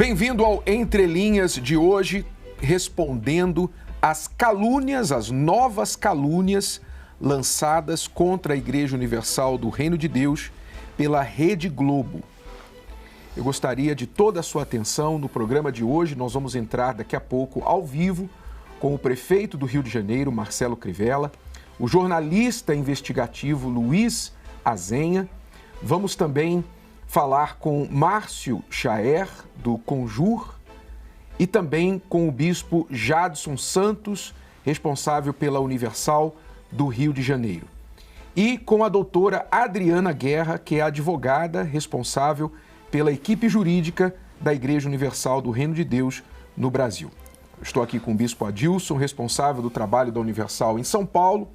Bem-vindo ao Entre Linhas de hoje, respondendo às calúnias, às novas calúnias lançadas contra a Igreja Universal do Reino de Deus pela Rede Globo. Eu gostaria de toda a sua atenção no programa de hoje. Nós vamos entrar daqui a pouco ao vivo com o prefeito do Rio de Janeiro, Marcelo Crivella, o jornalista investigativo Luiz Azenha. Vamos também falar com Márcio Chaer, do Conjur, e também com o bispo Jadson Santos, responsável pela Universal do Rio de Janeiro. E com a doutora Adriana Guerra, que é advogada responsável pela equipe jurídica da Igreja Universal do Reino de Deus no Brasil. Estou aqui com o bispo Adilson, responsável do trabalho da Universal em São Paulo,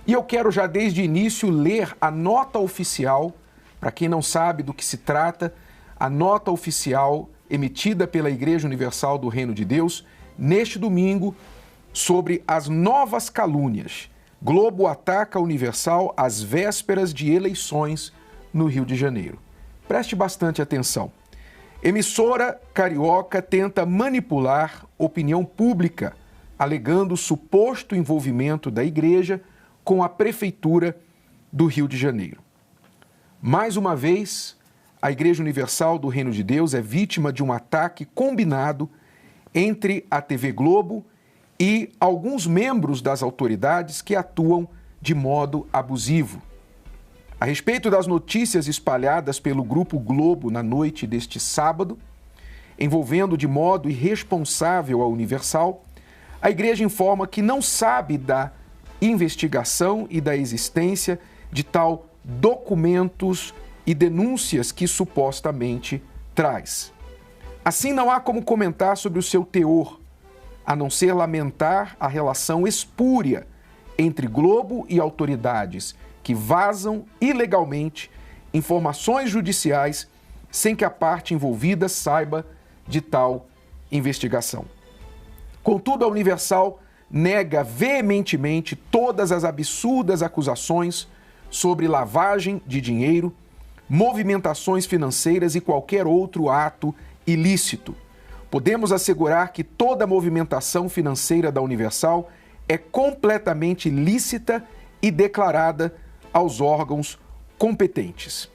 e eu quero já desde o início ler a nota oficial. Para quem não sabe do que se trata, a nota oficial emitida pela Igreja Universal do Reino de Deus neste domingo sobre as novas calúnias. Globo ataca a Universal às vésperas de eleições no Rio de Janeiro. Preste bastante atenção. Emissora carioca tenta manipular opinião pública, alegando suposto envolvimento da Igreja com a Prefeitura do Rio de Janeiro. Mais uma vez, a Igreja Universal do Reino de Deus é vítima de um ataque combinado entre a TV Globo e alguns membros das autoridades que atuam de modo abusivo. A respeito das notícias espalhadas pelo Grupo Globo na noite deste sábado, envolvendo de modo irresponsável a Universal, a Igreja informa que não sabe da investigação e da existência de tal documentos e denúncias que supostamente traz. Assim, não há como comentar sobre o seu teor, a não ser lamentar a relação espúria entre Globo e autoridades que vazam ilegalmente informações judiciais sem que a parte envolvida saiba de tal investigação. Contudo, a Universal nega veementemente todas as absurdas acusações sobre lavagem de dinheiro, movimentações financeiras e qualquer outro ato ilícito. Podemos assegurar que toda a movimentação financeira da Universal é completamente lícita e declarada aos órgãos competentes.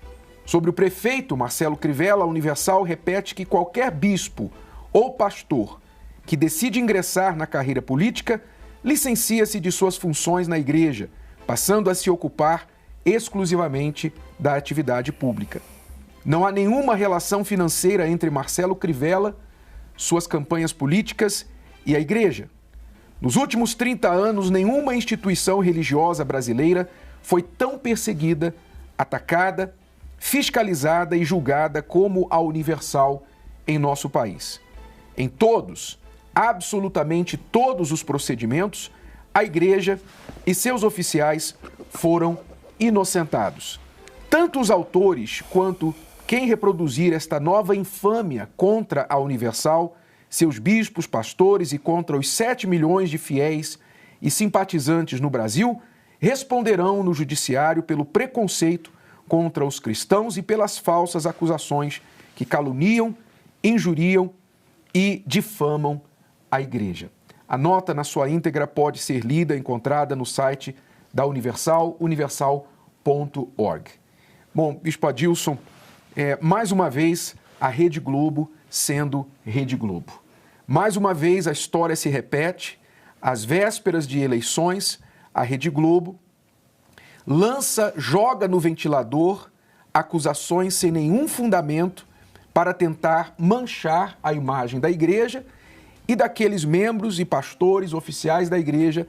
Sobre o prefeito Marcelo Crivella, a Universal repete que qualquer bispo ou pastor que decide ingressar na carreira política licencia-se de suas funções na igreja, passando a se ocupar exclusivamente da atividade pública. Não há nenhuma relação financeira entre Marcelo Crivella, suas campanhas políticas e a igreja. Nos últimos 30 anos, nenhuma instituição religiosa brasileira foi tão perseguida, atacada, fiscalizada e julgada como a Universal em nosso país. Em todos, absolutamente todos os procedimentos, a igreja e seus oficiais foram inocentados. Tanto os autores quanto quem reproduzir esta nova infâmia contra a Universal, seus bispos, pastores e contra os 7 milhões de fiéis e simpatizantes no Brasil, responderão no judiciário pelo preconceito contra os cristãos e pelas falsas acusações que caluniam, injuriam e difamam a igreja. A nota na sua íntegra pode ser lida e encontrada no site da Universal, universal.org. Bom, bispo Adilson, mais uma vez a Rede Globo sendo Rede Globo. Mais uma vez a história se repete. Às vésperas de eleições, a Rede Globo joga no ventilador acusações sem nenhum fundamento para tentar manchar a imagem da igreja e daqueles membros e pastores oficiais da igreja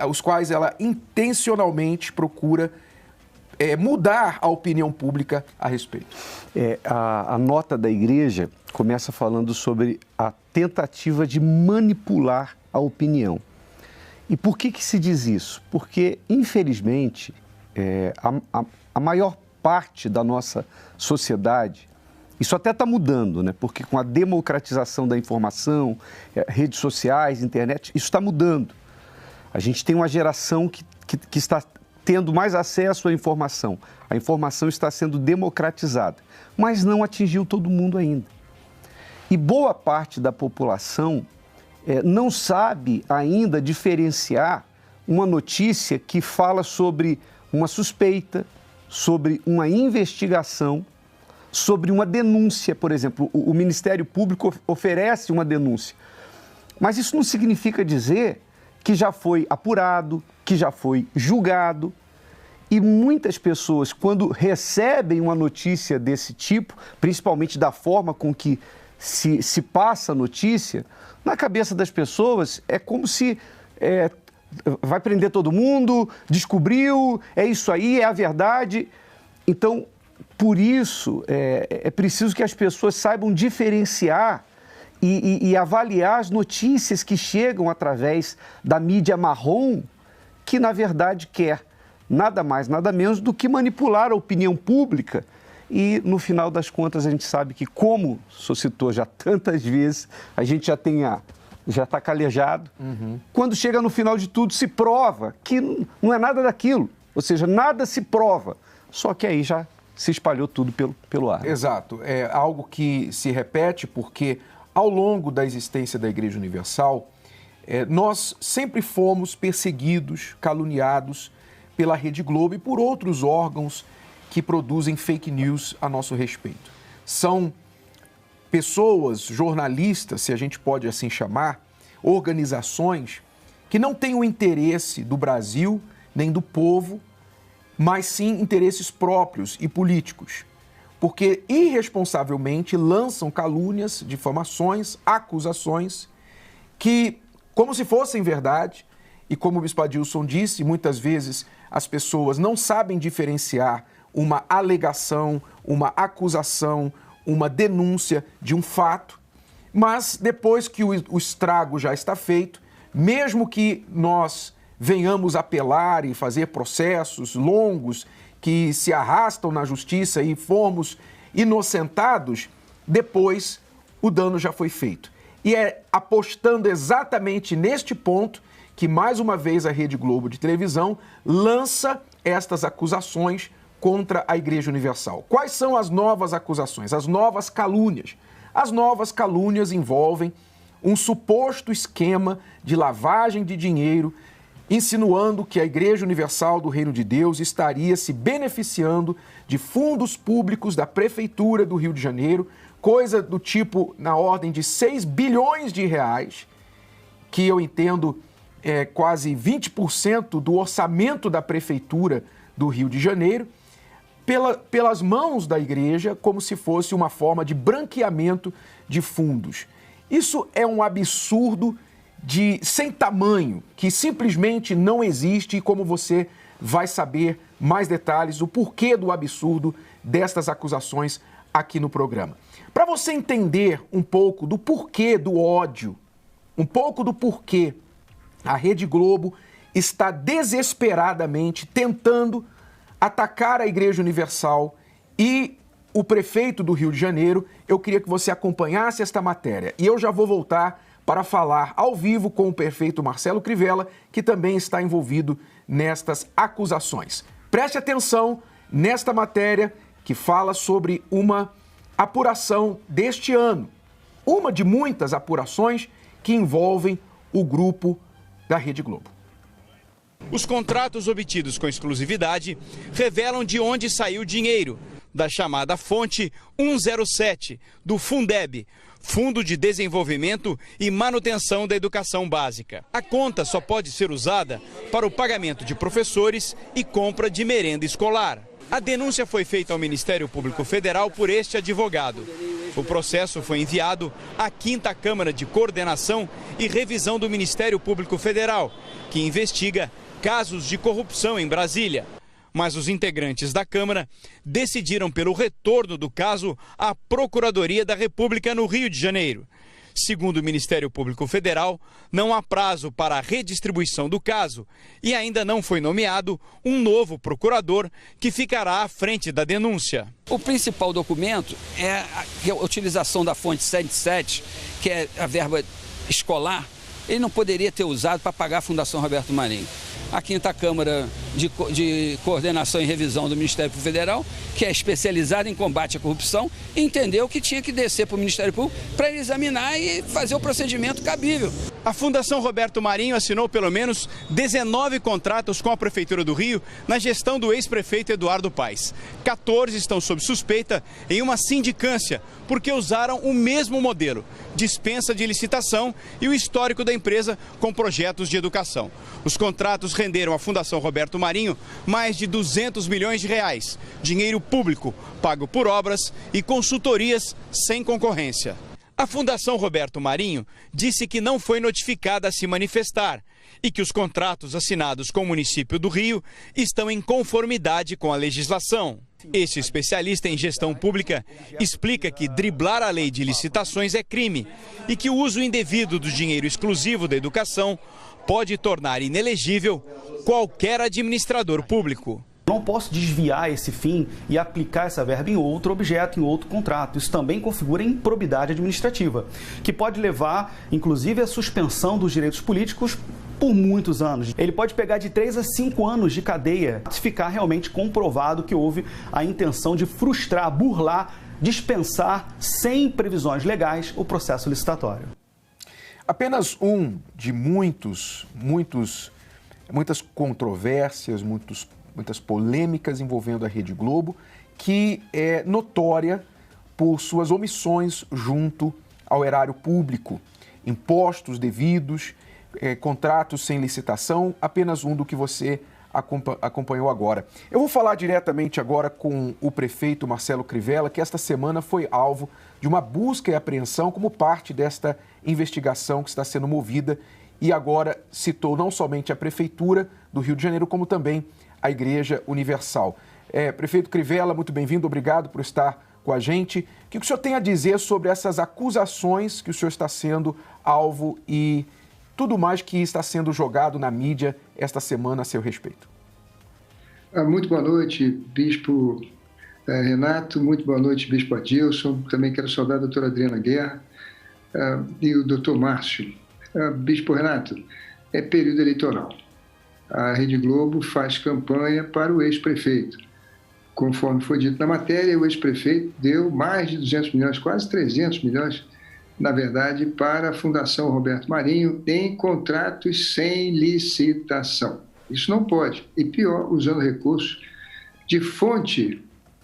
os quais ela intencionalmente procura mudar a opinião pública a respeito. A nota da igreja começa falando sobre a tentativa de manipular a opinião. E por que se diz isso? Porque, infelizmente, a maior parte da nossa sociedade, isso até está mudando, né? Porque com a democratização da informação, redes sociais, internet, isso está mudando. A gente tem uma geração que está tendo mais acesso à informação. A informação está sendo democratizada, mas não atingiu todo mundo ainda. E boa parte da população não sabe ainda diferenciar uma notícia que fala sobre uma suspeita, sobre uma investigação, sobre uma denúncia, por exemplo. O Ministério Público oferece uma denúncia. Mas isso não significa dizer que já foi apurado, que já foi julgado. E muitas pessoas, quando recebem uma notícia desse tipo, principalmente da forma com que se passa a notícia, na cabeça das pessoas é como se vai prender todo mundo, descobriu, é isso aí, é a verdade. Então, por isso, é preciso que as pessoas saibam diferenciar e avaliar as notícias que chegam através da mídia marrom, que, na verdade, quer nada mais, nada menos do que manipular a opinião pública. E, no final das contas, a gente sabe que, como o senhor citou já tantas vezes, a gente já está calejado. Quando chega no final de tudo, se prova que não é nada daquilo. Ou seja, nada se prova. Só que aí já se espalhou tudo pelo ar. Exato. É algo que se repete porque, ao longo da existência da Igreja Universal, nós sempre fomos perseguidos, caluniados pela Rede Globo e por outros órgãos que produzem fake news a nosso respeito. São pessoas, jornalistas, se a gente pode assim chamar, organizações que não têm o interesse do Brasil nem do povo, mas sim interesses próprios e políticos, porque irresponsavelmente lançam calúnias, difamações, acusações que, como se fossem verdade, e como o Bispo Adilson disse, muitas vezes as pessoas não sabem diferenciar uma alegação, uma acusação, uma denúncia de um fato, mas depois que o estrago já está feito, mesmo que nós venhamos apelar e fazer processos longos que se arrastam na justiça e formos inocentados, depois o dano já foi feito. E é apostando exatamente neste ponto que, mais uma vez, a Rede Globo de televisão lança estas acusações contra a Igreja Universal. Quais são as novas acusações, as novas calúnias? As novas calúnias envolvem um suposto esquema de lavagem de dinheiro, insinuando que a Igreja Universal do Reino de Deus estaria se beneficiando de fundos públicos da Prefeitura do Rio de Janeiro, coisa do tipo na ordem de 6 bilhões de reais, que eu entendo quase 20% do orçamento da Prefeitura do Rio de Janeiro, pelas mãos da igreja, como se fosse uma forma de branqueamento de fundos. Isso é um absurdo sem tamanho, que simplesmente não existe, e como você vai saber mais detalhes, o porquê do absurdo destas acusações aqui no programa. Para você entender um pouco do porquê do ódio, um pouco do porquê a Rede Globo está desesperadamente tentando atacar a Igreja Universal e o prefeito do Rio de Janeiro, eu queria que você acompanhasse esta matéria. E eu já vou voltar para falar ao vivo com o prefeito Marcelo Crivella, que também está envolvido nestas acusações. Preste atenção nesta matéria que fala sobre uma apuração deste ano, uma de muitas apurações que envolvem o grupo da Rede Globo. Os contratos obtidos com exclusividade revelam de onde saiu o dinheiro, da chamada fonte 107 do Fundeb, Fundo de Desenvolvimento e Manutenção da Educação Básica. A conta só pode ser usada para o pagamento de professores e compra de merenda escolar. A denúncia foi feita ao Ministério Público Federal por este advogado. O processo foi enviado à 5ª Câmara de Coordenação e Revisão do Ministério Público Federal, que investiga casos de corrupção em Brasília. Mas os integrantes da Câmara decidiram pelo retorno do caso à Procuradoria da República no Rio de Janeiro. Segundo o Ministério Público Federal, não há prazo para a redistribuição do caso e ainda não foi nomeado um novo procurador que ficará à frente da denúncia. O principal documento é a utilização da fonte 107, que é a verba escolar. Ele não poderia ter usado para pagar a Fundação Roberto Marinho. a 5ª Câmara de Coordenação e Revisão do Ministério Público Federal, que é especializada em combate à corrupção, entendeu que tinha que descer para o Ministério Público para ele examinar e fazer o procedimento cabível. A Fundação Roberto Marinho assinou pelo menos 19 contratos com a Prefeitura do Rio na gestão do ex-prefeito Eduardo Paes. 14 estão sob suspeita em uma sindicância, porque usaram o mesmo modelo, dispensa de licitação e o histórico da empresa com projetos de educação. Os contratos renderam à Fundação Roberto Marinho mais de 200 milhões de reais, dinheiro público pago por obras e consultorias sem concorrência. A Fundação Roberto Marinho disse que não foi notificada a se manifestar e que os contratos assinados com o município do Rio estão em conformidade com a legislação. Este especialista em gestão pública explica que driblar a lei de licitações é crime e que o uso indevido do dinheiro exclusivo da educação pode tornar inelegível qualquer administrador público. Não posso desviar esse fim e aplicar essa verba em outro objeto, em outro contrato. Isso também configura improbidade administrativa, que pode levar, inclusive, à suspensão dos direitos políticos por muitos anos. Ele pode pegar de 3 a 5 anos de cadeia se ficar realmente comprovado que houve a intenção de frustrar, burlar, dispensar, sem previsões legais, o processo licitatório. Apenas um de muitas controvérsias, muitas polêmicas envolvendo a Rede Globo, que é notória por suas omissões junto ao erário público, impostos devidos, contratos sem licitação, apenas um do que você acompanhou agora. Eu vou falar diretamente agora com o prefeito Marcelo Crivella, que esta semana foi alvo de uma busca e apreensão como parte desta investigação que está sendo movida e agora citou não somente a Prefeitura do Rio de Janeiro, como também a Igreja Universal. Prefeito Crivella, muito bem-vindo, obrigado por estar com a gente. O que o senhor tem a dizer sobre essas acusações que o senhor está sendo alvo e tudo mais que está sendo jogado na mídia esta semana a seu respeito? Muito boa noite, Bispo Renato, muito boa noite, Bispo Adilson. Também quero saudar a doutora Adriana Guerra e o doutor Márcio. Bispo Renato, é período eleitoral. A Rede Globo faz campanha para o ex-prefeito. Conforme foi dito na matéria, o ex-prefeito deu mais de 200 milhões, quase 300 milhões, na verdade, para a Fundação Roberto Marinho em contratos sem licitação. Isso não pode. E pior, usando recursos de fonte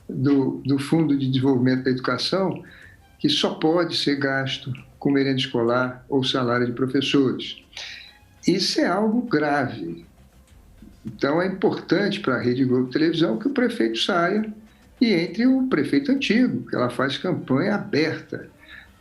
do Fundo de Desenvolvimento da Educação, que só pode ser gasto com merenda escolar ou salário de professores. Isso é algo grave. Então, é importante para a Rede Globo Televisão que o prefeito saia e entre o prefeito antigo, que ela faz campanha aberta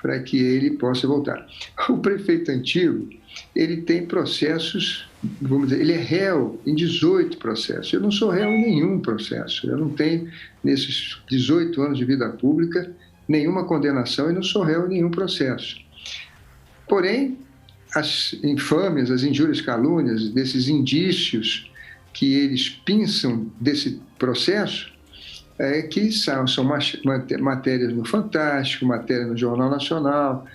para que ele possa voltar. O prefeito antigo, ele tem processos, vamos dizer, ele é réu em 18 processos. Eu não sou réu em nenhum processo. Eu não tenho, nesses 18 anos de vida pública, nenhuma condenação e não sou réu em nenhum processo. Porém, as infâmias, as injúrias, calúnias, desses indícios que eles pensam desse processo, que são matérias no Fantástico, matérias no Jornal Nacional.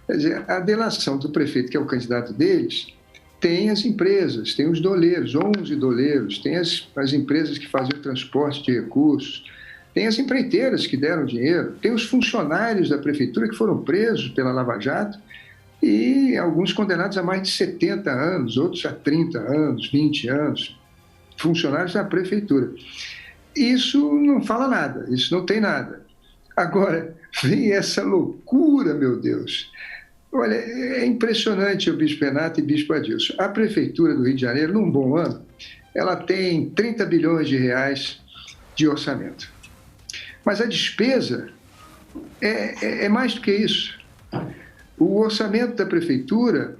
Quer dizer, a delação do prefeito, que é o candidato deles, tem as empresas, tem os doleiros, 11 doleiros, tem as empresas que fazem o transporte de recursos, tem as empreiteiras que deram dinheiro, tem os funcionários da prefeitura que foram presos pela Lava Jato e alguns condenados a mais de 70 anos, outros a 30 anos, 20 anos, funcionários da prefeitura. Isso não fala nada, isso não tem nada. Agora, vem essa loucura, meu Deus. Olha, é impressionante o Bispo Renato e o Bispo Adilson. A Prefeitura do Rio de Janeiro, num bom ano, ela tem 30 bilhões de reais de orçamento. Mas a despesa é mais do que isso. O orçamento da Prefeitura,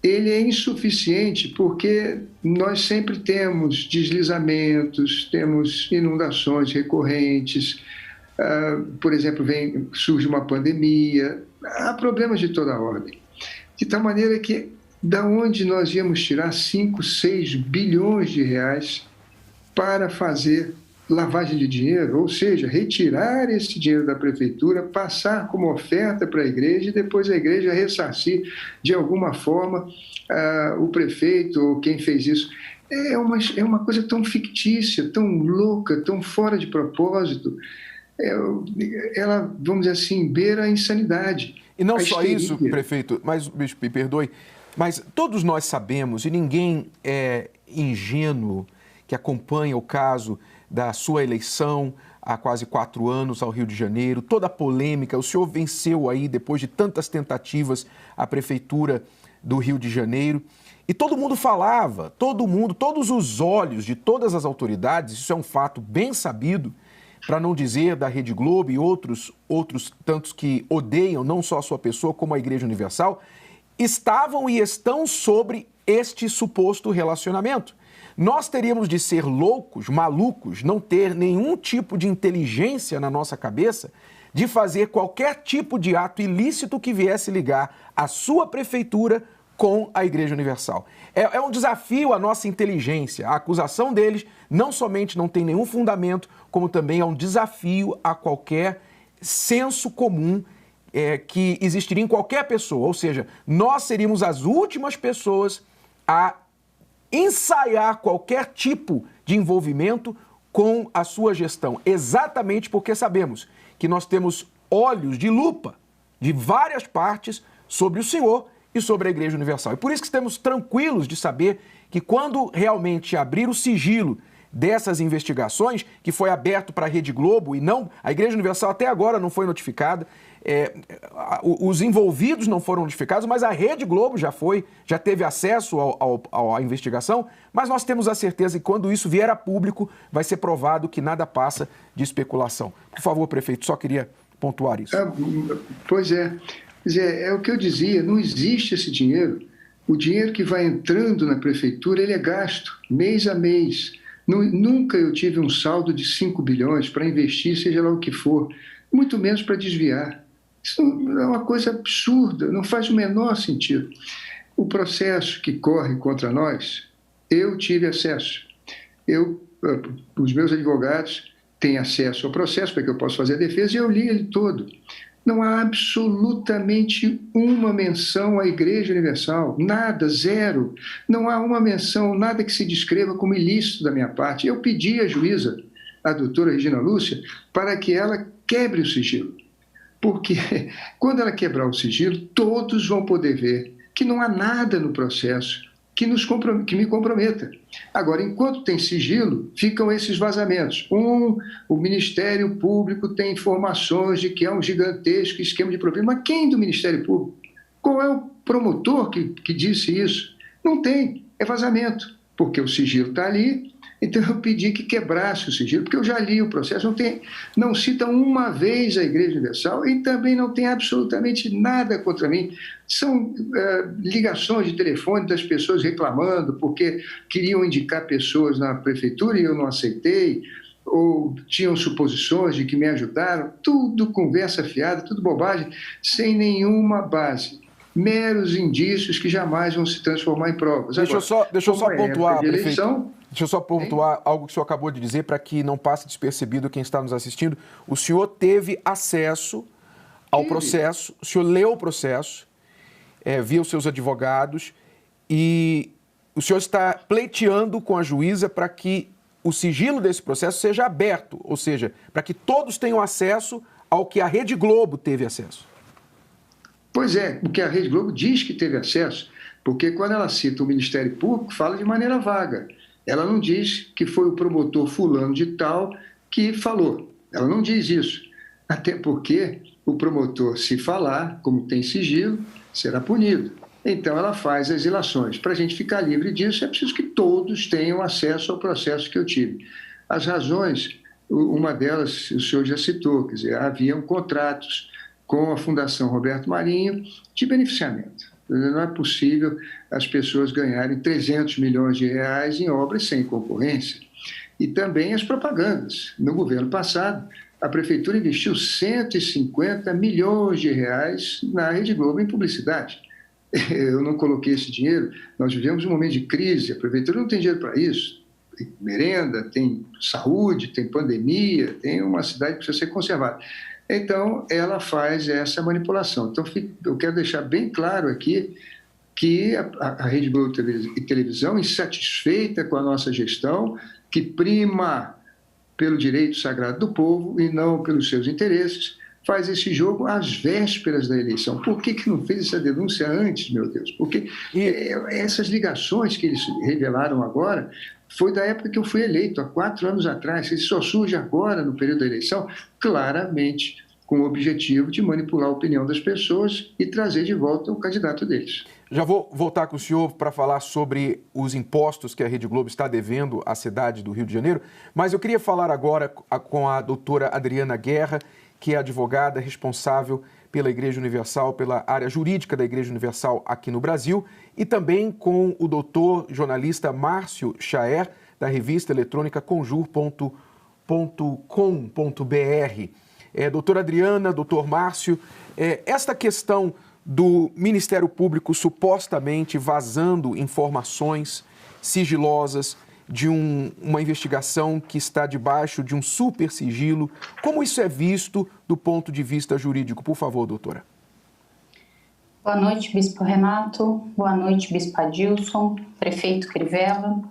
ele é insuficiente porque nós sempre temos deslizamentos, temos inundações recorrentes, por exemplo, surge uma pandemia, há problemas de toda ordem. De tal maneira que, da onde nós íamos tirar 5, 6 bilhões de reais para fazer lavagem de dinheiro, ou seja, retirar esse dinheiro da prefeitura, passar como oferta para a igreja e depois a igreja ressarcir de alguma forma o prefeito ou quem fez isso. é uma coisa tão fictícia, tão louca, tão fora de propósito. Ela, vamos dizer assim, beira a insanidade. E não só isso, prefeito, mas, bispo, me perdoe, mas todos nós sabemos, e ninguém é ingênuo que acompanha o caso da sua eleição há quase 4 anos ao Rio de Janeiro, toda a polêmica, o senhor venceu aí, depois de tantas tentativas, a Prefeitura do Rio de Janeiro, e todo mundo falava, todos os olhos de todas as autoridades, isso é um fato bem sabido, para não dizer da Rede Globo e outros tantos que odeiam não só a sua pessoa, como a Igreja Universal, estavam e estão sobre este suposto relacionamento. Nós teríamos de ser loucos, malucos, não ter nenhum tipo de inteligência na nossa cabeça de fazer qualquer tipo de ato ilícito que viesse ligar a sua prefeitura com a Igreja Universal. É um desafio à nossa inteligência. A acusação deles não somente não tem nenhum fundamento, como também é um desafio a qualquer senso comum que existiria em qualquer pessoa. Ou seja, nós seríamos as últimas pessoas a ensaiar qualquer tipo de envolvimento com a sua gestão, exatamente porque sabemos que nós temos olhos de lupa de várias partes sobre o senhor e sobre a Igreja Universal. E por isso que estamos tranquilos de saber que quando realmente abrir o sigilo dessas investigações, que foi aberto para a Rede Globo e não, a Igreja Universal até agora não foi notificada, os envolvidos não foram notificados, mas a Rede Globo já teve acesso à investigação, mas nós temos a certeza que quando isso vier a público, vai ser provado que nada passa de especulação. Por favor, prefeito, só queria pontuar isso. Pois é. Quer dizer, é o que eu dizia, não existe esse dinheiro. O dinheiro que vai entrando na prefeitura, ele é gasto mês a mês. Nunca eu tive um saldo de 5 bilhões para investir, seja lá o que for, muito menos para desviar. Isso é uma coisa absurda, não faz o menor sentido. O processo que corre contra nós, eu tive acesso. Os meus advogados têm acesso ao processo para que eu possa fazer a defesa e eu li ele todo. Não há absolutamente uma menção à Igreja Universal, nada, zero. Não há uma menção, nada que se descreva como ilícito da minha parte. Eu pedi à juíza, a doutora Regina Lúcia, para que ela quebre o sigilo. Porque quando ela quebrar o sigilo, todos vão poder ver que não há nada no processo que me comprometa. Agora, enquanto tem sigilo, ficam esses vazamentos. O Ministério Público tem informações de que há um gigantesco esquema de propina. Mas quem do Ministério Público? Qual é o promotor que disse isso? Não tem, é vazamento, porque o sigilo está ali. Então, eu pedi que quebrasse o sigilo, porque eu já li o processo, não cita uma vez a Igreja Universal e também não tem absolutamente nada contra mim. São ligações de telefone das pessoas reclamando porque queriam indicar pessoas na prefeitura e eu não aceitei, ou tinham suposições de que me ajudaram, tudo conversa fiada, tudo bobagem, sem nenhuma base. Meros indícios que jamais vão se transformar em provas. Deixa eu só pontuar, prefeito. Deixa eu só pontuar algo que o senhor acabou de dizer para que não passe despercebido quem está nos assistindo. O senhor teve acesso ao processo, o senhor leu o processo, viu os seus advogados e o senhor está pleiteando com a juíza para que o sigilo desse processo seja aberto, ou seja, para que todos tenham acesso ao que a Rede Globo teve acesso. Pois é, o que a Rede Globo diz que teve acesso, porque quando ela cita o Ministério Público, fala de maneira vaga. Ela não diz que foi o promotor fulano de tal que falou. Ela não diz isso. Até porque o promotor, se falar, como tem sigilo, será punido. Então, ela faz as ilações. Para a gente ficar livre disso, é preciso que todos tenham acesso ao processo que eu tive. As razões, uma delas, o senhor já citou, quer dizer, haviam contratos com a Fundação Roberto Marinho de beneficiamento. Não é possível as pessoas ganharem 300 milhões de reais em obras sem concorrência. E também as propagandas. No governo passado, a Prefeitura investiu 150 milhões de reais na Rede Globo em publicidade. Eu não coloquei esse dinheiro. Nós vivemos um momento de crise, a Prefeitura não tem dinheiro para isso. Tem merenda, tem saúde, tem pandemia, tem uma cidade que precisa ser conservada. Então, ela faz essa manipulação. Então, eu quero deixar bem claro aqui que a Rede Globo e Televisão, insatisfeita com a nossa gestão, que prima pelo direito sagrado do povo e não pelos seus interesses, faz esse jogo às vésperas da eleição. Por que não fez essa denúncia antes, meu Deus? Porque essas ligações que eles revelaram agora foi da época que eu fui eleito, há 4 anos atrás. Isso só surge agora, no período da eleição, claramente com o objetivo de manipular a opinião das pessoas e trazer de volta o candidato deles. Já vou voltar com o senhor para falar sobre os impostos que a Rede Globo está devendo à cidade do Rio de Janeiro, mas eu queria falar agora com a doutora Adriana Guerra, que é advogada responsável pela Igreja Universal, pela área jurídica da Igreja Universal aqui no Brasil, e também com o doutor jornalista Márcio Chaer, da revista eletrônica conjur.com.br. Doutora Adriana, doutor Márcio, esta questão do Ministério Público supostamente vazando informações sigilosas de uma investigação que está debaixo de um super sigilo, como isso é visto do ponto de vista jurídico? Por favor, doutora. Boa noite, Bispo Renato. Boa noite, Bispo Adilson, Prefeito Crivella.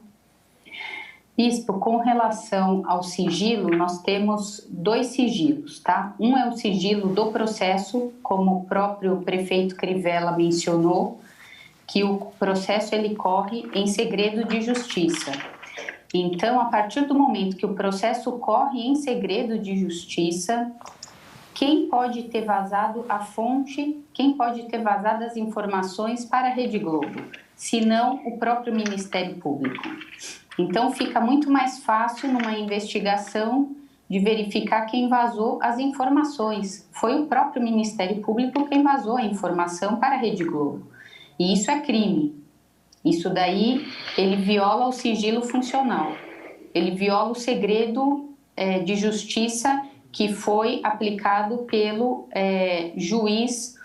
Bispo, com relação ao sigilo, nós temos 2 sigilos, tá? Um é o sigilo do processo, como o próprio Prefeito Crivella mencionou, que o processo ele corre em segredo de justiça. Então, a partir do momento que o processo corre em segredo de justiça, quem pode ter vazado a fonte, quem pode ter vazado as informações para a Rede Globo, se não o próprio Ministério Público. Então, fica muito mais fácil numa investigação de verificar quem vazou as informações. Foi o próprio Ministério Público quem vazou a informação para a Rede Globo. E isso é crime. Isso daí, ele viola o sigilo funcional. Ele viola o segredo de justiça que foi aplicado pelo juiz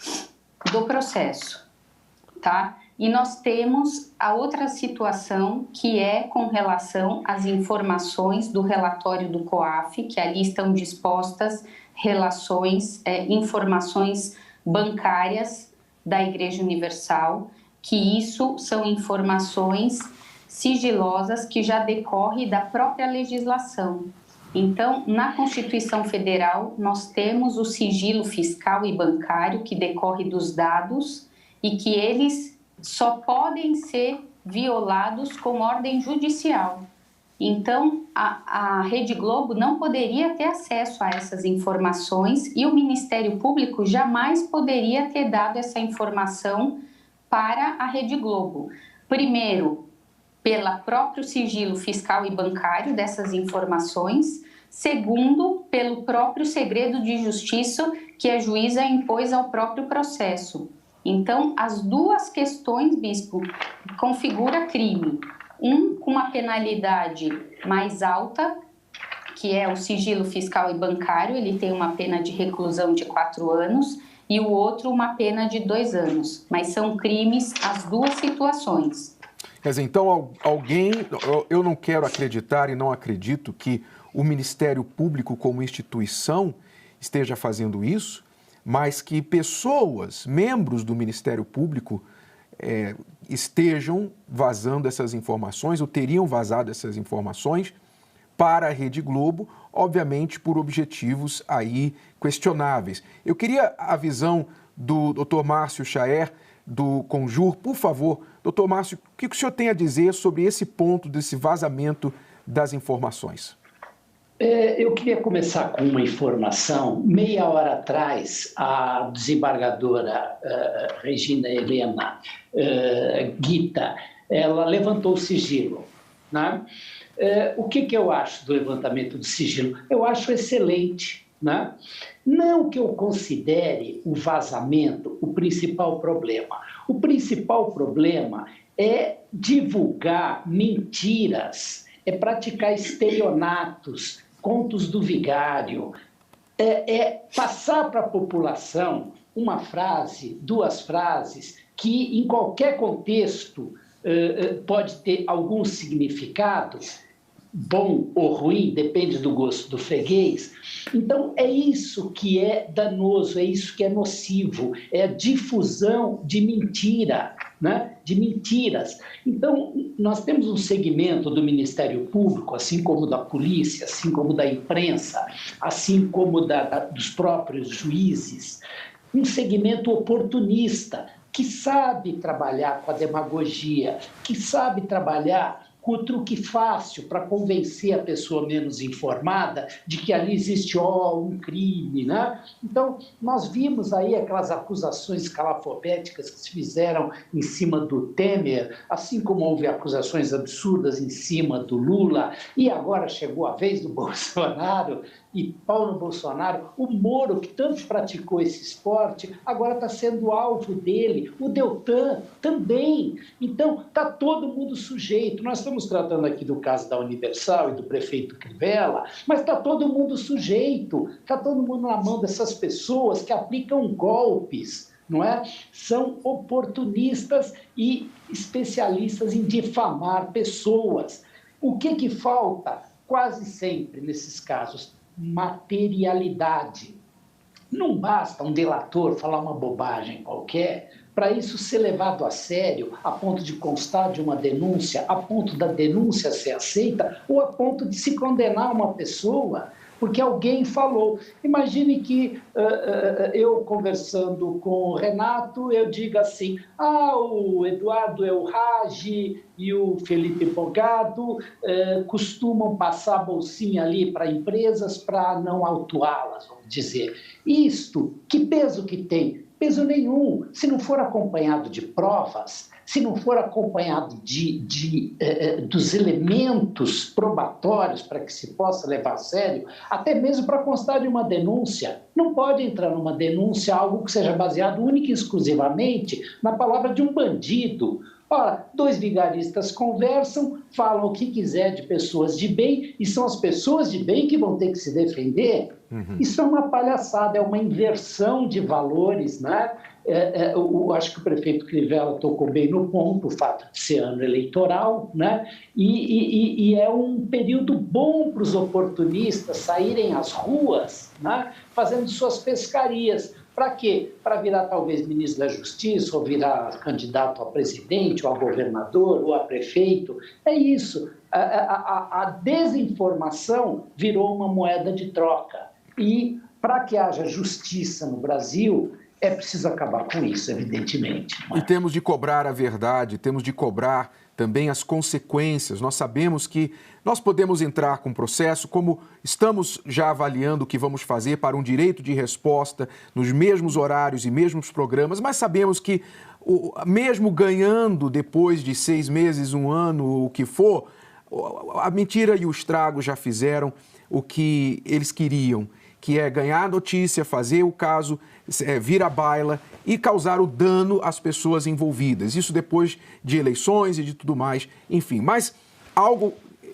do processo, tá? E nós temos a outra situação, que é com relação às informações do relatório do COAF, que ali estão dispostas informações bancárias da Igreja Universal, que isso são informações sigilosas que já decorrem da própria legislação. Então, na Constituição Federal, nós temos o sigilo fiscal e bancário que decorre dos dados e que eles só podem ser violados com ordem judicial. Então, a Rede Globo não poderia ter acesso a essas informações e o Ministério Público jamais poderia ter dado essa informação para a Rede Globo. Primeiro, pelo próprio sigilo fiscal e bancário dessas informações. Segundo, pelo próprio segredo de justiça que a juíza impôs ao próprio processo. Então, as 2 questões, Bispo, configura crime. Um com uma penalidade mais alta, que é o sigilo fiscal e bancário, ele tem uma pena de reclusão de 4 anos, e o outro uma pena de 2 anos. Mas são crimes as 2 situações. Quer dizer, então, eu não quero acreditar e não acredito que o Ministério Público como instituição esteja fazendo isso, mas que pessoas, membros do Ministério Público, estejam vazando essas informações ou teriam vazado essas informações para a Rede Globo, obviamente por objetivos aí questionáveis. Eu queria a visão do Dr. Márcio Chaer, do Conjur. Por favor, Dr. Márcio, o que o senhor tem a dizer sobre esse ponto desse vazamento das informações? Eu queria começar com uma informação. Meia hora atrás, a desembargadora Regina Helena Guita, ela levantou o sigilo, né? O que eu acho do levantamento do sigilo? Eu acho excelente, né? Não que eu considere o vazamento o principal problema. O principal problema é divulgar mentiras, é praticar estelionatos, contos do vigário, é passar para a população uma frase, 2 frases, que em qualquer contexto pode ter algum significado, bom ou ruim, depende do gosto do freguês. Então, é isso que é danoso, é isso que é nocivo, é a difusão de mentira. né, de mentiras. Então, nós temos um segmento do Ministério Público, assim como da polícia, assim como da imprensa, assim como dos próprios juízes, um segmento oportunista, que sabe trabalhar com a demagogia, que sabe trabalhar com o truque fácil para convencer a pessoa menos informada de que ali existe um crime, né? Então, nós vimos aí aquelas acusações escalafobéticas que se fizeram em cima do Temer, assim como houve acusações absurdas em cima do Lula, e agora chegou a vez do Bolsonaro, e pau no Bolsonaro. O Moro, que tanto praticou esse esporte, agora está sendo alvo dele. O Deltan também. Então, está todo mundo sujeito. Nós estamos tratando aqui do caso da Universal e do prefeito Crivella, mas está todo mundo sujeito. Está todo mundo na mão dessas pessoas que aplicam golpes, não é? São oportunistas e especialistas em difamar pessoas. O que falta quase sempre nesses casos? Materialidade. Não basta um delator falar uma bobagem qualquer para isso ser levado a sério, a ponto de constar de uma denúncia, a ponto da denúncia ser aceita ou a ponto de se condenar uma pessoa porque alguém falou. Imagine que eu conversando com o Renato, eu diga assim, o Eduardo Elrage e o Felipe Bogado costumam passar a bolsinha ali para empresas para não autuá-las, vamos dizer. Isto, que peso que tem? Peso nenhum. Se não for acompanhado de provas, se não for acompanhado dos elementos probatórios para que se possa levar a sério, até mesmo para constar de uma denúncia. Não pode entrar numa denúncia algo que seja baseado única e exclusivamente na palavra de um bandido. Ora, dois vigaristas conversam, falam o que quiser de pessoas de bem, e são as pessoas de bem que vão ter que se defender. Uhum. Isso é uma palhaçada, é uma inversão de valores, né? Acho que o prefeito Crivella tocou bem no ponto, o fato de ser ano eleitoral, né? E é um período bom para os oportunistas saírem às ruas, né? Fazendo suas pescarias. Para quê? Para virar talvez ministro da Justiça, ou virar candidato a presidente, ou a governador, ou a prefeito. É isso. A desinformação virou uma moeda de troca. E para que haja justiça no Brasil, é preciso acabar com isso, evidentemente. E temos de cobrar a verdade, temos de cobrar também as consequências. Nós sabemos que nós podemos entrar com processo, como estamos já avaliando o que vamos fazer para um direito de resposta nos mesmos horários e mesmos programas, mas sabemos que, mesmo ganhando depois de 6 meses, 1 ano, o que for, a mentira e o estrago já fizeram o que eles queriam, que é ganhar notícia, fazer o caso vir à baila e causar o dano às pessoas envolvidas. Isso depois de eleições e de tudo mais, enfim. Mas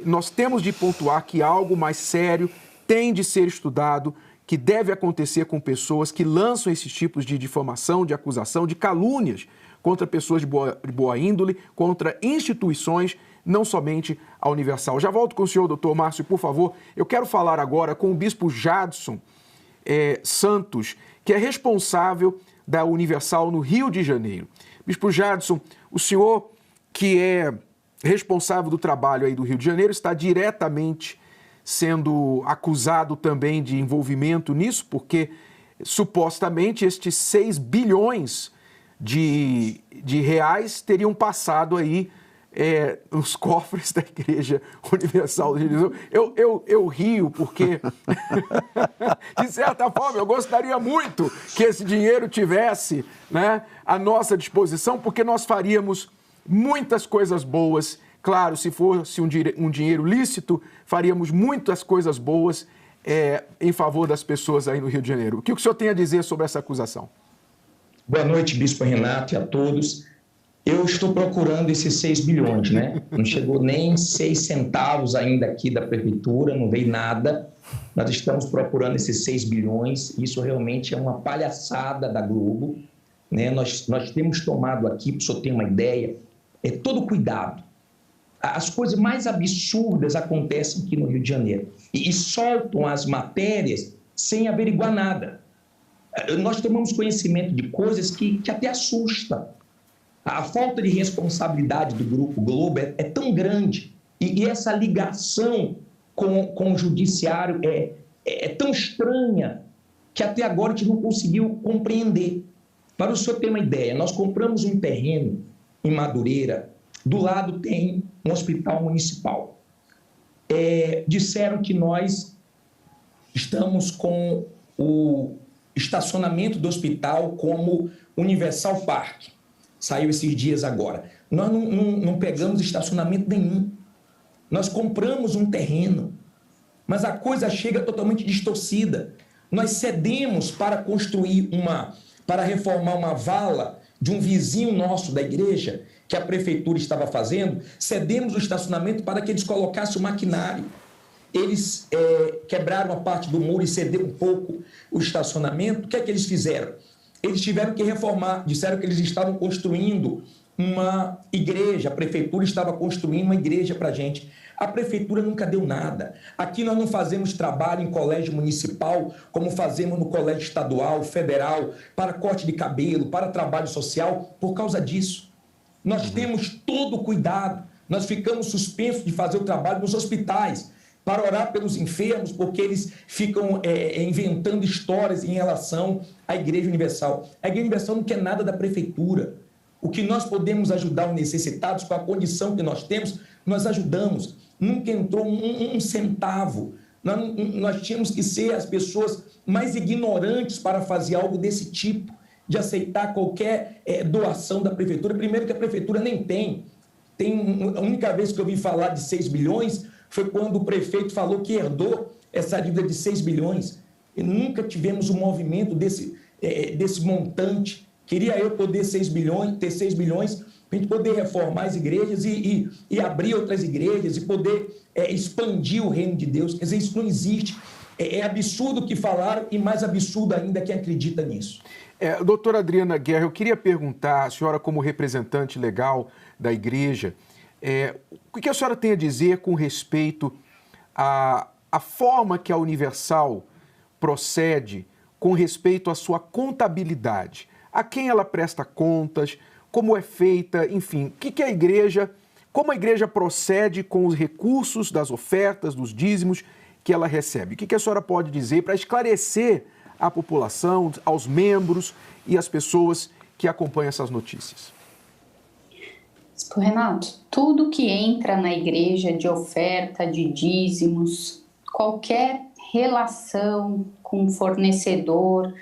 nós temos de pontuar que algo mais sério tem de ser estudado, que deve acontecer com pessoas que lançam esses tipos de difamação, de acusação, de calúnias contra pessoas de boa índole, contra instituições, não somente a Universal. Já volto com o senhor, doutor Márcio, por favor. Eu quero falar agora com o bispo Jadson Santos, que é responsável da Universal no Rio de Janeiro. Bispo Jadson, o senhor que é responsável do trabalho aí do Rio de Janeiro está diretamente sendo acusado também de envolvimento nisso, porque supostamente estes 6 bilhões de reais teriam passado aí nos cofres da Igreja Universal. Eu rio porque, de certa forma, eu gostaria muito que esse dinheiro tivesse, né, à nossa disposição, porque nós faríamos muitas coisas boas. Claro, se fosse um dinheiro lícito, faríamos muitas coisas boas em favor das pessoas aí no Rio de Janeiro. O que o senhor tem a dizer sobre essa acusação? Boa noite, Bispo Renato, e a todos. Eu estou procurando esses 6 bilhões, né? Não chegou nem 6 centavos ainda aqui da Prefeitura, não veio nada. Nós estamos procurando esses 6 bilhões. Isso realmente é uma palhaçada da Globo, né? Nós temos tomado aqui, para o senhor ter uma ideia, todo cuidado. As coisas mais absurdas acontecem aqui no Rio de Janeiro. E soltam as matérias sem averiguar nada. Nós tomamos conhecimento de coisas que até assustam. A falta de responsabilidade do Grupo Globo é tão grande e essa ligação com o judiciário é tão estranha que até agora a gente não conseguiu compreender. Para o senhor ter uma ideia, nós compramos um terreno em Madureira, do lado tem um hospital municipal. Disseram que nós estamos com o estacionamento do hospital como Universal Park. Saiu esses dias agora. Nós não pegamos estacionamento nenhum. Nós compramos um terreno, mas a coisa chega totalmente distorcida. Nós cedemos para para reformar uma vala de um vizinho nosso da igreja, que a prefeitura estava fazendo, cedemos o estacionamento para que eles colocassem o maquinário. Eles quebraram a parte do muro e cederam um pouco o estacionamento. O que é que eles fizeram? Eles tiveram que reformar, disseram que eles estavam construindo uma igreja, a prefeitura estava construindo uma igreja para a gente. A prefeitura nunca deu nada. Aqui nós não fazemos trabalho em colégio municipal, como fazemos no colégio estadual, federal, para corte de cabelo, para trabalho social, por causa disso. Nós temos todo o cuidado, nós ficamos suspensos de fazer o trabalho nos hospitais, para orar pelos enfermos, porque eles ficam inventando histórias em relação à Igreja Universal. A Igreja Universal não quer nada da prefeitura. O que nós podemos ajudar os necessitados com a condição que nós temos, nós ajudamos. Nunca entrou um centavo. Nós tínhamos que ser as pessoas mais ignorantes para fazer algo desse tipo, de aceitar qualquer doação da prefeitura. Primeiro que a prefeitura nem tem. A única vez que eu ouvi falar de 6 bilhões foi quando o prefeito falou que herdou essa dívida de 6 bilhões. E nunca tivemos um movimento desse montante. Queria eu poder ter 6 bilhões, para a gente poder reformar as igrejas e abrir outras igrejas e poder expandir o reino de Deus. Quer dizer, isso não existe. É absurdo o que falaram e mais absurdo ainda quem acredita nisso. Doutora Adriana Guerra, eu queria perguntar, a senhora como representante legal da igreja, o que a senhora tem a dizer com respeito à forma que a Universal procede com respeito à sua contabilidade? A quem ela presta contas, como é feita, enfim, como a igreja procede com os recursos das ofertas, dos dízimos que ela recebe? O que a senhora pode dizer para esclarecer à população, aos membros e às pessoas que acompanham essas notícias? Renato, tudo que entra na igreja de oferta, de dízimos, qualquer relação com fornecedor,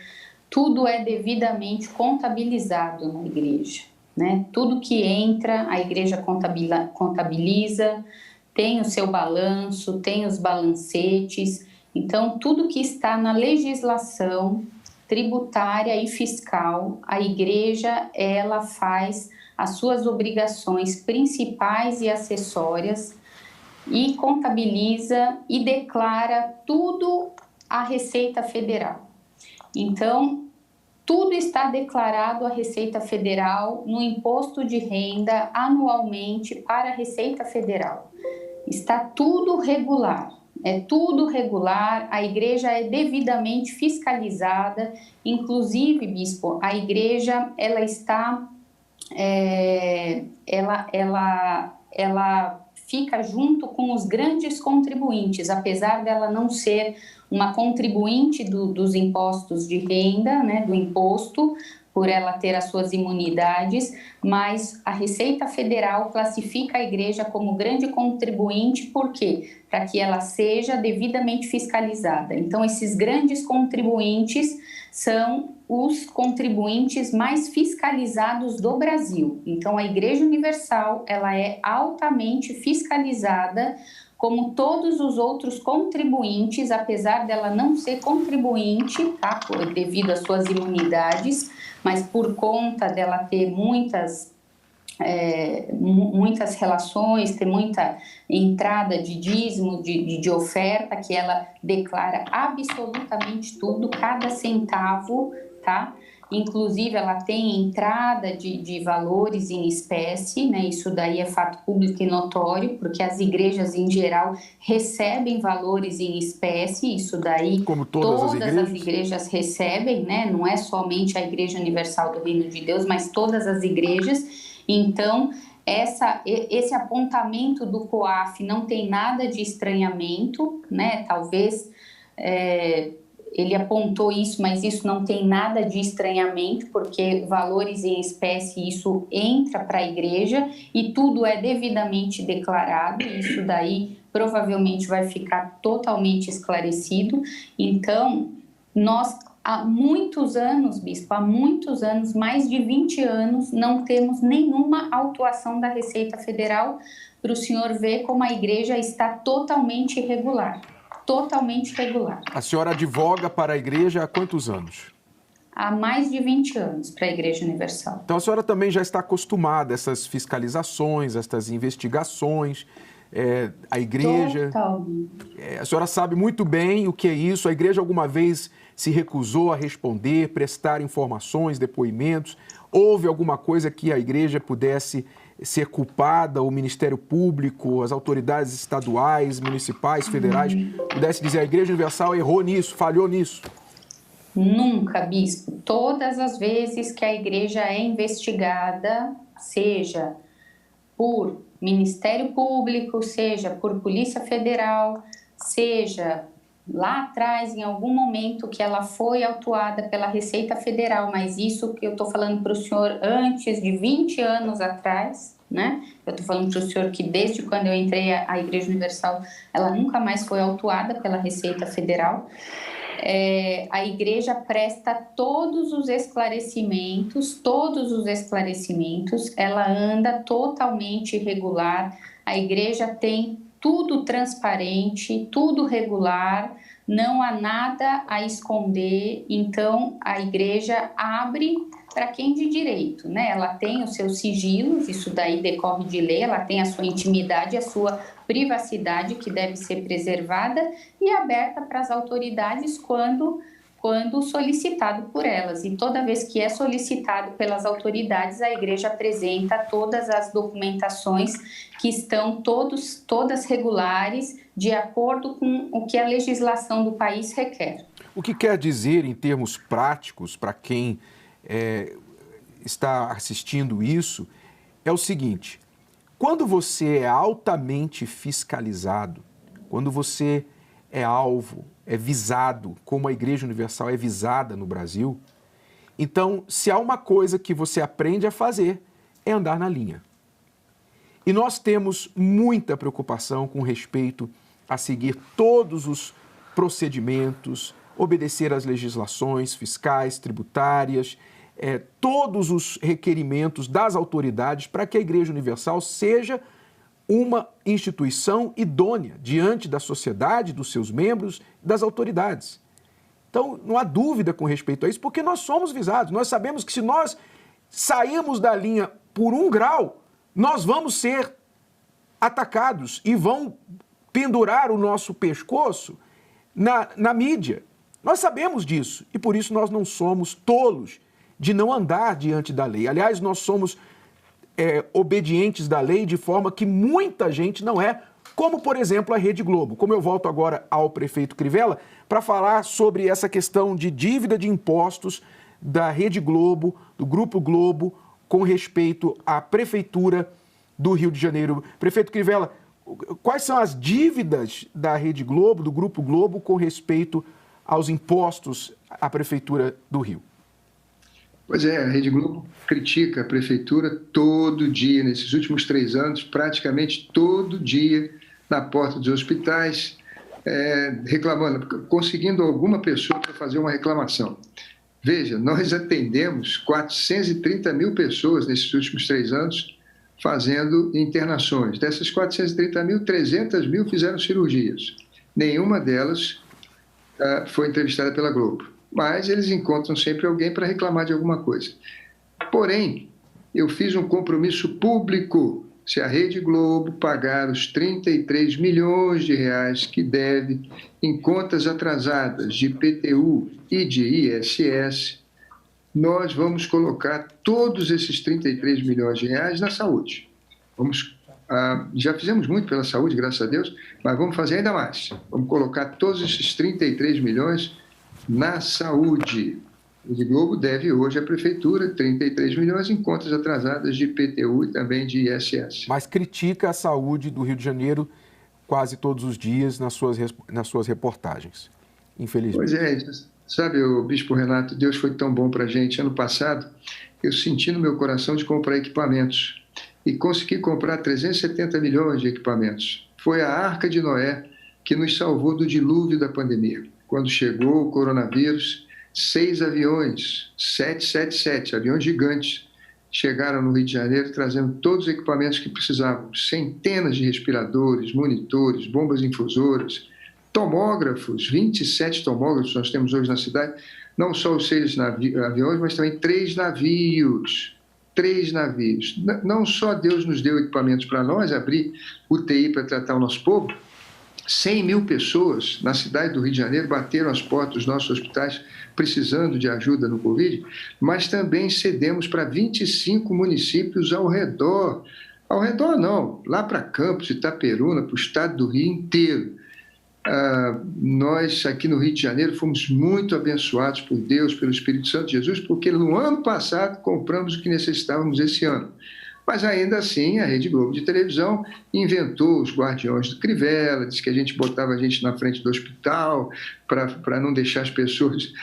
tudo é devidamente contabilizado na igreja, né? Tudo que entra, a igreja contabiliza, tem o seu balanço, tem os balancetes. Então, tudo que está na legislação tributária e fiscal, a igreja, ela faz as suas obrigações principais e acessórias e contabiliza e declara tudo à Receita Federal. Então, tudo está declarado à Receita Federal no imposto de renda anualmente para a Receita Federal. Está tudo regular, tudo regular, a igreja é devidamente fiscalizada, inclusive, bispo, a igreja, ela está, ela fica junto com os grandes contribuintes, apesar dela não ser uma contribuinte dos impostos de renda, né, do imposto, por ela ter as suas imunidades, mas a Receita Federal classifica a igreja como grande contribuinte, por quê? Para que ela seja devidamente fiscalizada. Então, esses grandes contribuintes são os contribuintes mais fiscalizados do Brasil. Então, a Igreja Universal, ela é altamente fiscalizada, como todos os outros contribuintes, apesar dela não ser contribuinte, tá? Devido às suas imunidades, mas por conta dela ter muitas relações, ter muita entrada de dízimo, de oferta, que ela declara absolutamente tudo, cada centavo, tá? Inclusive, ela tem entrada de valores em espécie, né? Isso daí é fato público e notório, porque as igrejas, em geral, recebem valores em espécie, isso daí como todas as igrejas recebem, né? Não é somente a Igreja Universal do Reino de Deus, mas todas as igrejas. Então, esse apontamento do COAF não tem nada de estranhamento, né? Talvez ele apontou isso, mas isso não tem nada de estranhamento, porque valores em espécie, isso entra para a igreja e tudo é devidamente declarado, isso daí provavelmente vai ficar totalmente esclarecido. Então, nós há muitos anos, bispo, há muitos anos, mais de 20 anos, não temos nenhuma autuação da Receita Federal para o senhor ver como a igreja está totalmente irregular. Totalmente regular. A senhora advoga para a igreja há quantos anos? Há mais de 20 anos para a Igreja Universal. Então a senhora também já está acostumada a essas fiscalizações, a essas investigações, a igreja... Totalmente. A senhora sabe muito bem o que é isso. A igreja alguma vez se recusou a responder, prestar informações, depoimentos? Houve alguma coisa que a igreja pudesse ser culpada, o Ministério Público, as autoridades estaduais, municipais, federais, pudesse dizer a Igreja Universal errou nisso, falhou nisso? Nunca, bispo. Todas as vezes que a igreja é investigada, seja por Ministério Público, seja por Polícia Federal, seja lá atrás, em algum momento que ela foi autuada pela Receita Federal, mas isso que eu estou falando para o senhor antes de 20 anos atrás, né? Eu estou falando para o senhor que desde quando eu entrei à Igreja Universal, ela nunca mais foi autuada pela Receita Federal. A igreja presta todos os esclarecimentos, ela anda totalmente regular, a igreja tem tudo transparente, tudo regular, não há nada a esconder, então a igreja abre para quem de direito, né? Ela tem os seus sigilos, isso daí decorre de lei, ela tem a sua intimidade, a sua privacidade que deve ser preservada e aberta para as autoridades quando solicitado por elas. E toda vez que é solicitado pelas autoridades, a igreja apresenta todas as documentações que estão todas regulares, de acordo com o que a legislação do país requer. O que quer dizer, em termos práticos, para quem está assistindo isso, é o seguinte: quando você é altamente fiscalizado, quando você é alvo, é visado, como a Igreja Universal é visada no Brasil, então, se há uma coisa que você aprende a fazer, é andar na linha. E nós temos muita preocupação com respeito a seguir todos os procedimentos, obedecer às legislações fiscais, tributárias, todos os requerimentos das autoridades para que a Igreja Universal seja uma instituição idônea diante da sociedade, dos seus membros, das autoridades. Então, não há dúvida com respeito a isso, porque nós somos visados. Nós sabemos que se nós sairmos da linha por 1 grau, nós vamos ser atacados e vão pendurar o nosso pescoço na mídia. Nós sabemos disso e por isso nós não somos tolos de não andar diante da lei. Aliás, nós somos obedientes da lei de forma que muita gente não é, como, por exemplo, a Rede Globo. Como eu volto agora ao prefeito Crivella para falar sobre essa questão de dívida de impostos da Rede Globo, do Grupo Globo, com respeito à Prefeitura do Rio de Janeiro. Prefeito Crivella, quais são as dívidas da Rede Globo, do Grupo Globo, com respeito aos impostos à Prefeitura do Rio? Pois é, a Rede Globo critica a Prefeitura todo dia, nesses últimos 3 anos, praticamente todo dia, na porta dos hospitais, reclamando, conseguindo alguma pessoa para fazer uma reclamação. Veja, nós atendemos 430 mil pessoas nesses últimos 3 anos fazendo internações. Dessas 430 mil, 300 mil fizeram cirurgias. Nenhuma delas foi entrevistada pela Globo. Mas eles encontram sempre alguém para reclamar de alguma coisa. Porém, eu fiz um compromisso público. Se a Rede Globo pagar os 33 milhões de reais que deve em contas atrasadas de IPTU e de ISS, nós vamos colocar todos esses 33 milhões de reais na saúde. Já fizemos muito pela saúde, graças a Deus, mas vamos fazer ainda mais. Vamos colocar todos esses 33 milhões na saúde. A Rede Globo deve hoje à Prefeitura 33 milhões em contas atrasadas de IPTU e também de ISS. Mas critica a saúde do Rio de Janeiro quase todos os dias nas suas reportagens, infelizmente. Pois é, sabe, o Bispo Renato, Deus foi tão bom para a gente. Ano passado, eu senti no meu coração de comprar equipamentos e consegui comprar 370 milhões de equipamentos. Foi a Arca de Noé que nos salvou do dilúvio da pandemia. Quando chegou o coronavírus, 6 aviões, 777, aviões gigantes, chegaram no Rio de Janeiro trazendo todos os equipamentos que precisavam. Centenas de respiradores, monitores, bombas infusoras, tomógrafos, 27 tomógrafos nós temos hoje na cidade, não só os 6 aviões, mas também 3 navios. 3 navios. Não só Deus nos deu equipamentos para nós, abrir UTI para tratar o nosso povo, 100 mil pessoas na cidade do Rio de Janeiro bateram as portas dos nossos hospitais precisando de ajuda no Covid, mas também cedemos para 25 municípios ao redor. Ao redor não, lá para Campos, Itaperuna, para o estado do Rio inteiro. Nós aqui no Rio de Janeiro fomos muito abençoados por Deus, pelo Espírito Santo de Jesus, porque no ano passado compramos o que necessitávamos esse ano. Mas ainda assim, a Rede Globo de televisão inventou os guardiões do Crivella, disse que a gente botava a gente na frente do hospital para não deixar as pessoas...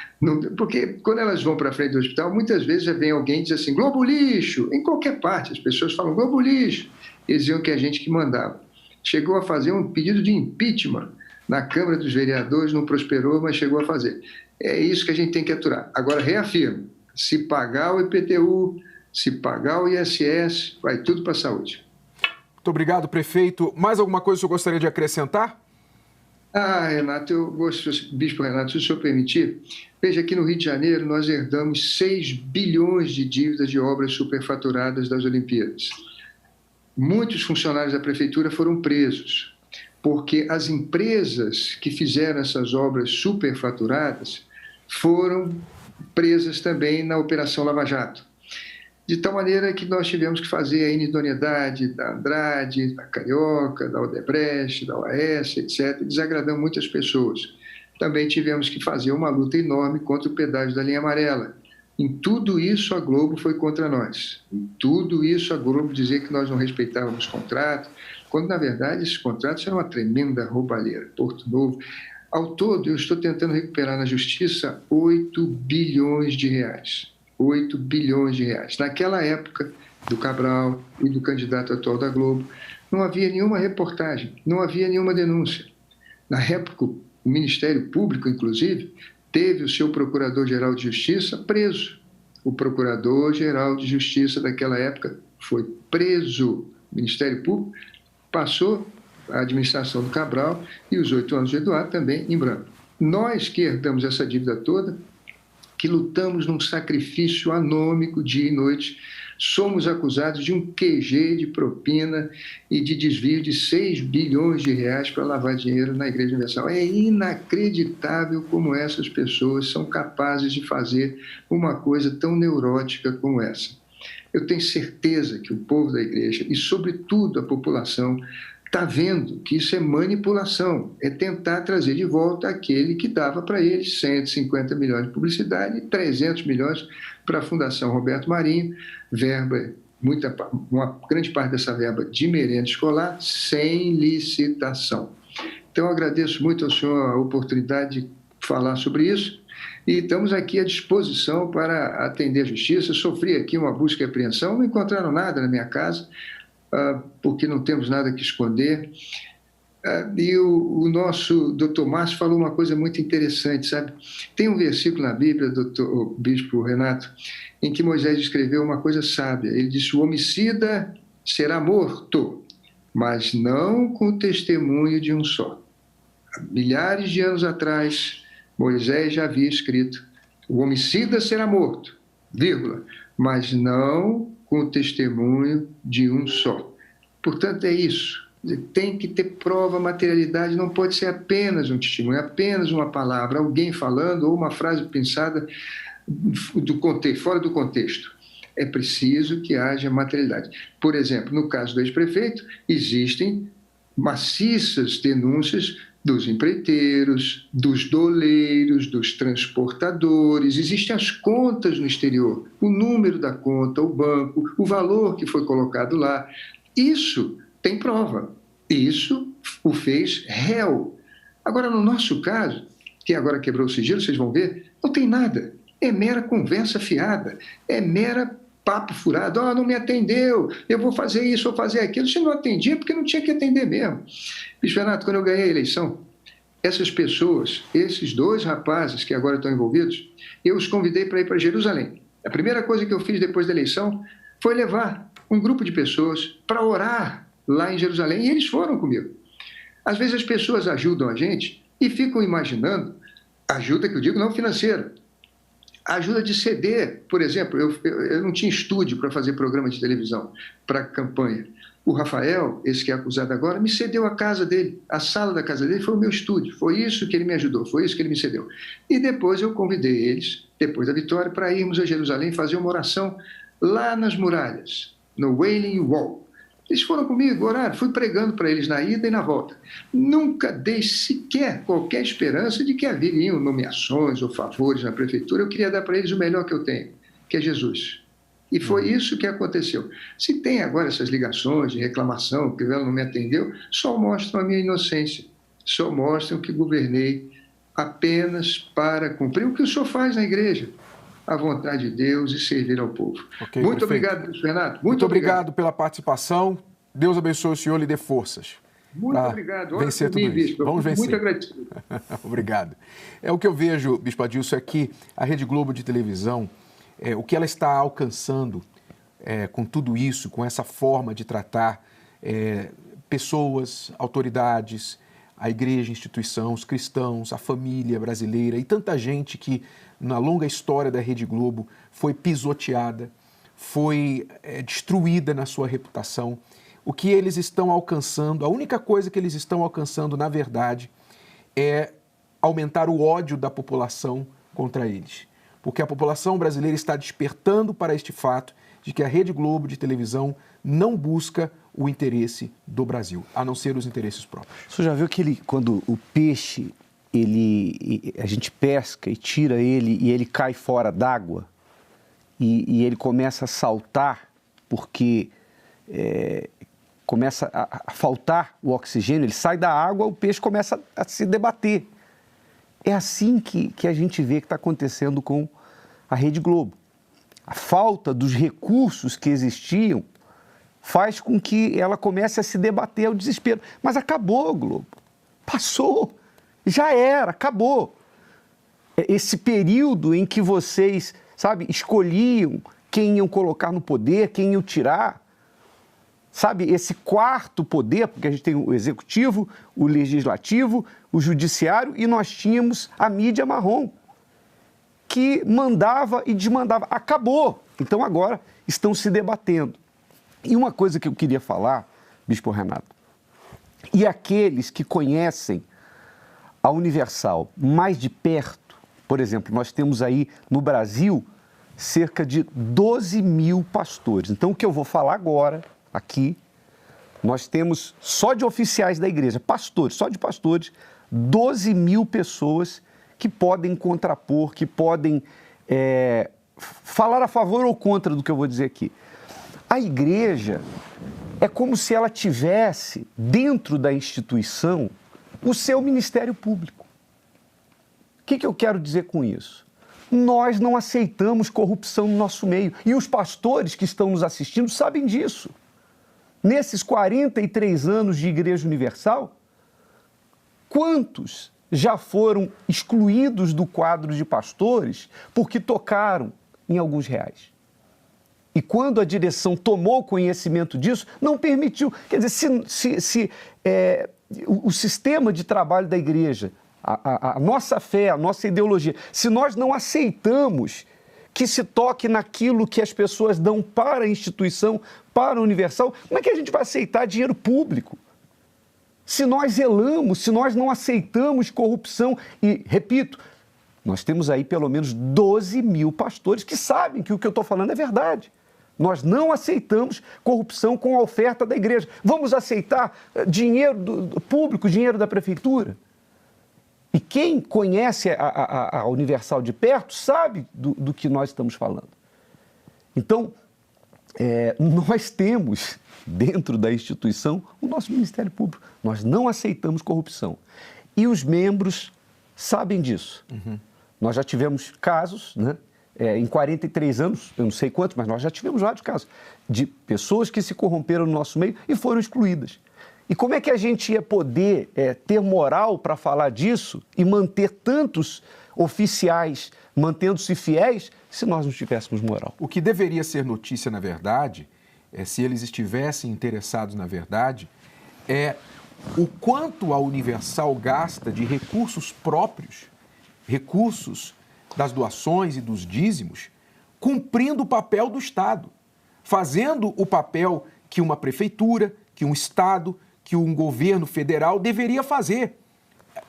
Porque quando elas vão para a frente do hospital, muitas vezes já vem alguém e diz assim, Globo lixo, em qualquer parte, as pessoas falam Globo lixo. Eles diziam que é a gente que mandava. Chegou a fazer um pedido de impeachment na Câmara dos Vereadores, não prosperou, mas chegou a fazer. É isso que a gente tem que aturar. Agora, reafirmo, se pagar o IPTU... Se pagar o ISS, vai tudo para a saúde. Muito obrigado, prefeito. Mais alguma coisa que o senhor gostaria de acrescentar? Renato, Bispo Renato, se o senhor permitir, veja, aqui no Rio de Janeiro nós herdamos 6 bilhões de dívidas de obras superfaturadas das Olimpíadas. Muitos funcionários da prefeitura foram presos, porque as empresas que fizeram essas obras superfaturadas foram presas também na Operação Lava Jato. De tal maneira que nós tivemos que fazer a inidoneidade da Andrade, da Carioca, da Odebrecht, da OAS, etc. Desagradamos muitas pessoas. Também tivemos que fazer uma luta enorme contra o pedágio da linha amarela. Em tudo isso, a Globo foi contra nós. Em tudo isso, a Globo dizia que nós não respeitávamos contrato, quando, na verdade, esses contratos eram uma tremenda roubalheira. Porto Novo. Ao todo, eu estou tentando recuperar na Justiça 8 bilhões de reais. 8 bilhões de reais. Naquela época, do Cabral e do candidato atual da Globo, não havia nenhuma reportagem, não havia nenhuma denúncia. Na época, o Ministério Público, inclusive, teve o seu Procurador-Geral de Justiça preso. O Procurador-Geral de Justiça daquela época foi preso. O Ministério Público passou a administração do Cabral e os 8 anos de Eduardo também em branco. Nós que herdamos essa dívida toda, que lutamos num sacrifício anômico dia e noite, somos acusados de um QG de propina e de desvio de 6 bilhões de reais para lavar dinheiro na Igreja Universal. É inacreditável como essas pessoas são capazes de fazer uma coisa tão neurótica como essa. Eu tenho certeza que o povo da Igreja, e sobretudo a população, está vendo que isso é manipulação, é tentar trazer de volta aquele que dava para eles 150 milhões de publicidade e 300 milhões para a Fundação Roberto Marinho, verba, uma grande parte dessa verba de merenda escolar, sem licitação. Então, eu agradeço muito ao senhor a oportunidade de falar sobre isso e estamos aqui à disposição para atender a Justiça. Sofri aqui uma busca e apreensão, não encontraram nada na minha casa, porque não temos nada que esconder. E o nosso doutor Márcio falou uma coisa muito interessante, sabe? Tem um versículo na Bíblia, o Bispo Renato, em que Moisés escreveu uma coisa sábia. Ele disse, o homicida será morto, mas não com o testemunho de um só. Há milhares de anos atrás, Moisés já havia escrito, o homicida será morto, vírgula, mas não com o testemunho de um só. Portanto, é isso. Tem que ter prova, materialidade, não pode ser apenas um testemunho, apenas uma palavra, alguém falando ou uma frase pensada fora do contexto. É preciso que haja materialidade. Por exemplo, no caso do ex-prefeito, existem maciças denúncias dos empreiteiros, dos doleiros, dos transportadores. Existem as contas no exterior, o número da conta, o banco, o valor que foi colocado lá. Isso tem prova. Isso o fez réu. Agora, no nosso caso, que agora quebrou o sigilo, vocês vão ver, não tem nada. É mera conversa fiada, é mera papo furado. Não me atendeu, eu vou fazer isso, vou fazer aquilo. Se não atendia, porque não tinha que atender mesmo. Bispo Renato, quando eu ganhei a eleição, essas pessoas, esses 2 rapazes que agora estão envolvidos, eu os convidei para ir para Jerusalém. A primeira coisa que eu fiz depois da eleição foi levar um grupo de pessoas para orar lá em Jerusalém, e eles foram comigo. Às vezes as pessoas ajudam a gente e ficam imaginando, ajuda que eu digo não financeira, ajuda de CD. Por exemplo, eu não tinha estúdio para fazer programa de televisão, para campanha. O Rafael, esse que é acusado agora, me cedeu a casa dele, a sala da casa dele foi o meu estúdio, foi isso que ele me ajudou, foi isso que ele me cedeu. E depois eu convidei eles, depois da vitória, para irmos a Jerusalém fazer uma oração lá nas muralhas, no Wailing Wall. Eles foram comigo, oraram, fui pregando para eles na ida e na volta. Nunca dei sequer qualquer esperança de que haveriam nomeações ou favores na prefeitura. Eu queria dar para eles o melhor que eu tenho, que é Jesus. E foi isso que aconteceu. Se tem agora essas ligações de reclamação, que ela não me atendeu, só mostram a minha inocência, só mostram que governei apenas para cumprir o que o senhor faz na igreja, a vontade de Deus e servir ao povo. Okay, muito prefeito. Obrigado, Renato. Muito obrigado pela participação. Deus abençoe o senhor e lhe dê forças. Muito obrigado. Vencer tudo isso. Bispo. Vamos vencer. Muito agradecido. Obrigado. O que eu vejo, Bispo Adilson, é que a Rede Globo de televisão, o que ela está alcançando com tudo isso, com essa forma de tratar pessoas, autoridades, a igreja, a instituição, os cristãos, a família brasileira e tanta gente que, na longa história da Rede Globo, foi pisoteada, foi destruída na sua reputação. O que eles estão alcançando, a única coisa que eles estão alcançando, na verdade, é aumentar o ódio da população contra eles. Porque a população brasileira está despertando para este fato de que a Rede Globo de televisão não busca o interesse do Brasil, a não ser os interesses próprios. Você já viu que quando o peixe, a gente pesca e tira ele e ele cai fora d'água e ele começa a saltar porque começa a faltar o oxigênio, ele sai da água, o peixe começa a se debater. É assim que a gente vê que está acontecendo com a Rede Globo. A falta dos recursos que existiam faz com que ela comece a se debater ao desespero. Mas acabou, Globo. Passou. Já era, acabou. Esse período em que vocês, escolhiam quem iam colocar no poder, quem iam tirar. Esse quarto poder, porque a gente tem o executivo, o legislativo, o judiciário e nós tínhamos a mídia marrom, que mandava e desmandava. Acabou. Então agora estão se debatendo. E uma coisa que eu queria falar, Bispo Renato, e aqueles que conhecem a Universal mais de perto, por exemplo, nós temos aí no Brasil cerca de 12 mil pastores. Então o que eu vou falar agora, aqui, nós temos só de oficiais da igreja, pastores, só de pastores, 12 mil pessoas que podem contrapor, que podem falar a favor ou contra do que eu vou dizer aqui. A igreja é como se ela tivesse, dentro da instituição, o seu ministério público. O que eu quero dizer com isso? Nós não aceitamos corrupção no nosso meio. E os pastores que estão nos assistindo sabem disso. Nesses 43 anos de Igreja Universal, quantos já foram excluídos do quadro de pastores porque tocaram em alguns reais? E quando a direção tomou conhecimento disso, não permitiu. Quer dizer, o sistema de trabalho da igreja, a nossa fé, a nossa ideologia, se nós não aceitamos que se toque naquilo que as pessoas dão para a instituição, para a Universal, como é que a gente vai aceitar dinheiro público? Se nós zelamos, se nós não aceitamos corrupção, e, repito, nós temos aí pelo menos 12 mil pastores que sabem que o que eu estou falando é verdade. Nós não aceitamos corrupção com a oferta da igreja. Vamos aceitar dinheiro público, dinheiro da prefeitura? E quem conhece a Universal de perto sabe do que nós estamos falando. Então, nós temos dentro da instituição o nosso Ministério Público. Nós não aceitamos corrupção. E os membros sabem disso. Uhum. Nós já tivemos casos, né? Em 43 anos, eu não sei quantos, mas nós já tivemos vários casos de pessoas que se corromperam no nosso meio e foram excluídas. E como é que a gente ia poder ter moral para falar disso e manter tantos oficiais mantendo-se fiéis se nós não tivéssemos moral? O que deveria ser notícia, na verdade, se eles estivessem interessados na verdade, é o quanto a Universal gasta de recursos próprios, recursos das doações e dos dízimos, cumprindo o papel do Estado, fazendo o papel que uma prefeitura, que um Estado, que um governo federal deveria fazer.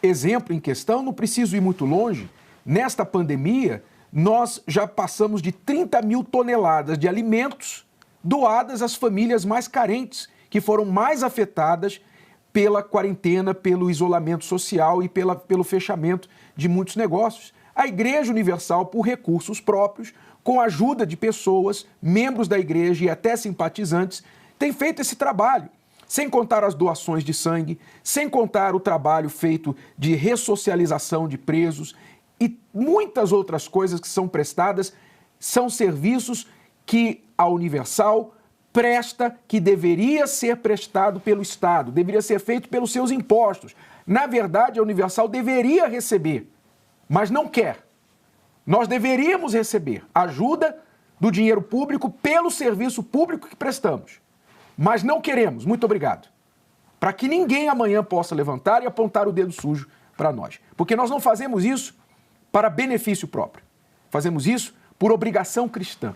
Exemplo em questão, não preciso ir muito longe, nesta pandemia, nós já passamos de 30 mil toneladas de alimentos doadas às famílias mais carentes, que foram mais afetadas pela quarentena, pelo isolamento social e pelo fechamento de muitos negócios. A Igreja Universal, por recursos próprios, com a ajuda de pessoas, membros da igreja e até simpatizantes, tem feito esse trabalho. Sem contar as doações de sangue, sem contar o trabalho feito de ressocialização de presos e muitas outras coisas que são prestadas, são serviços que a Universal presta, que deveria ser prestado pelo Estado, deveria ser feito pelos seus impostos. Na verdade, a Universal deveria receber, mas não quer. Nós deveríamos receber ajuda do dinheiro público pelo serviço público que prestamos. Mas não queremos. Muito obrigado. Para que ninguém amanhã possa levantar e apontar o dedo sujo para nós. Porque nós não fazemos isso para benefício próprio. Fazemos isso por obrigação cristã.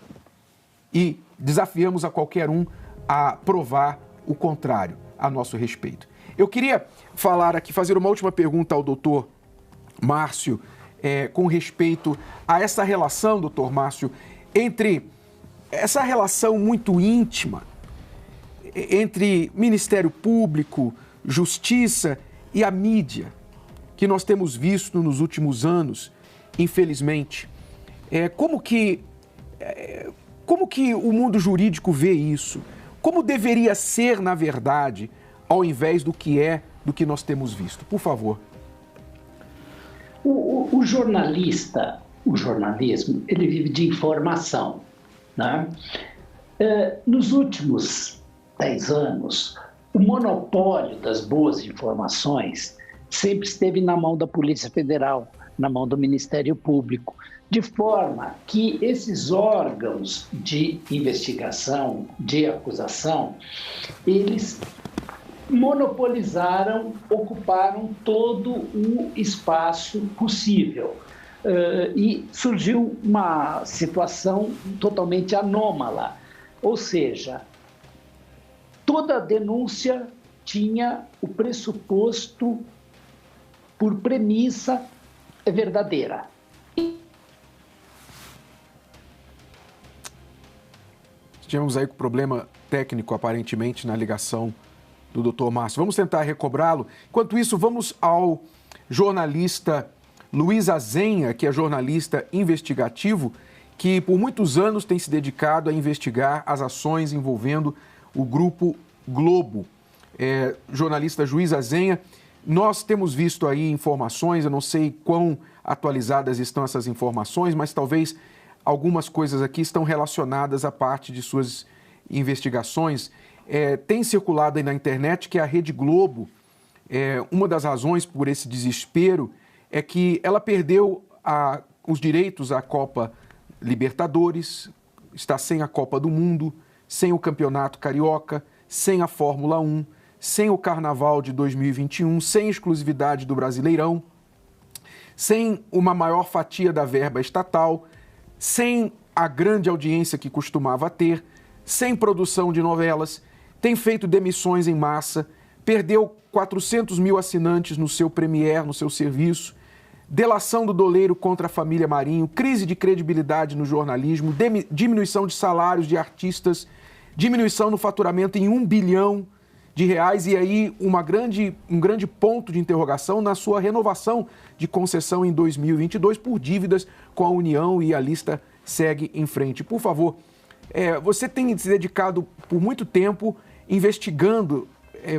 E desafiamos a qualquer um a provar o contrário a nosso respeito. Eu queria falar aqui, fazer uma última pergunta ao doutor Márcio, com respeito a essa relação, doutor Márcio, entre essa relação muito íntima entre Ministério Público, Justiça e a mídia, que nós temos visto nos últimos anos, infelizmente. Como que o mundo jurídico vê isso? Como deveria ser, na verdade, ao invés do que nós temos visto? Por favor. O jornalista, o jornalismo, ele vive de informação, né? Nos últimos 10 anos, o monopólio das boas informações sempre esteve na mão da Polícia Federal, na mão do Ministério Público, de forma que esses órgãos de investigação, de acusação, eles monopolizaram, ocuparam todo o espaço possível. E surgiu uma situação totalmente anômala, ou seja, toda denúncia tinha o pressuposto, por premissa, verdadeira. Tivemos aí com problema técnico, aparentemente, na ligação do doutor Márcio. Vamos tentar recobrá-lo. Enquanto isso, vamos ao jornalista Luiz Azenha, que é jornalista investigativo, que por muitos anos tem se dedicado a investigar as ações envolvendo o Grupo Globo. Jornalista Luiz Azenha, nós temos visto aí informações, eu não sei quão atualizadas estão essas informações, mas talvez algumas coisas aqui estão relacionadas à parte de suas investigações. Tem circulado aí na internet que a Rede Globo, uma das razões por esse desespero é que ela perdeu os direitos à Copa Libertadores, está sem a Copa do Mundo, sem o Campeonato Carioca, sem a Fórmula 1, sem o Carnaval de 2021, sem exclusividade do Brasileirão, sem uma maior fatia da verba estatal, sem a grande audiência que costumava ter, sem produção de novelas, tem feito demissões em massa, perdeu 400 mil assinantes no seu Premier, no seu serviço, delação do doleiro contra a família Marinho, crise de credibilidade no jornalismo, diminuição de salários de artistas, diminuição no faturamento em 1 bilhão de reais, e aí um grande ponto de interrogação na sua renovação de concessão em 2022 por dívidas com a União, e a lista segue em frente. Por favor, você tem se dedicado por muito tempo investigando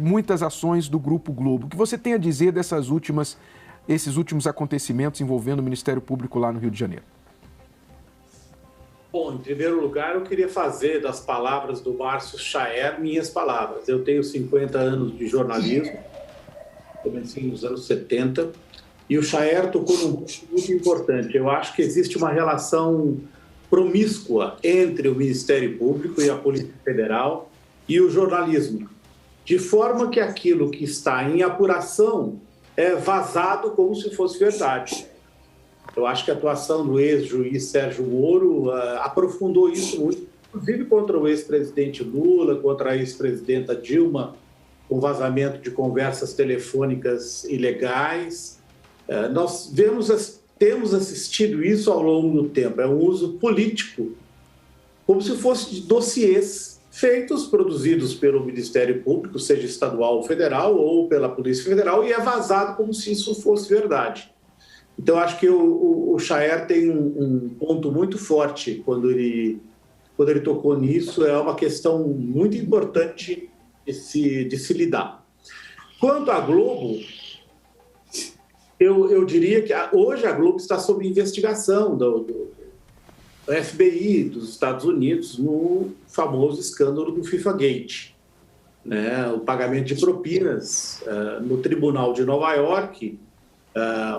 muitas ações do Grupo Globo. O que você tem a dizer esses últimos acontecimentos envolvendo o Ministério Público lá no Rio de Janeiro? Bom, em primeiro lugar, eu queria fazer das palavras do Márcio Chaer minhas palavras. Eu tenho 50 anos de jornalismo, comecei nos anos 70, e o Chaer tocou num ponto muito importante. Eu acho que existe uma relação promíscua entre o Ministério Público e a Polícia Federal e o jornalismo, de forma que aquilo que está em apuração é vazado como se fosse verdade. Eu acho que a atuação do ex-juiz Sérgio Moro aprofundou isso muito, inclusive contra o ex-presidente Lula, contra a ex-presidenta Dilma, com vazamento de conversas telefônicas ilegais. Nós temos assistido isso ao longo do tempo. É um uso político, como se fosse de dossiês feitos, produzidos pelo Ministério Público, seja estadual ou federal, ou pela Polícia Federal, e é vazado como se isso fosse verdade. Então, acho que o Chaer tem um ponto muito forte quando ele tocou nisso. É uma questão muito importante de se lidar. Quanto à Globo, eu diria que hoje a Globo está sob investigação do FBI dos Estados Unidos no famoso escândalo do FIFA Gate, né? O pagamento de propinas no Tribunal de Nova York.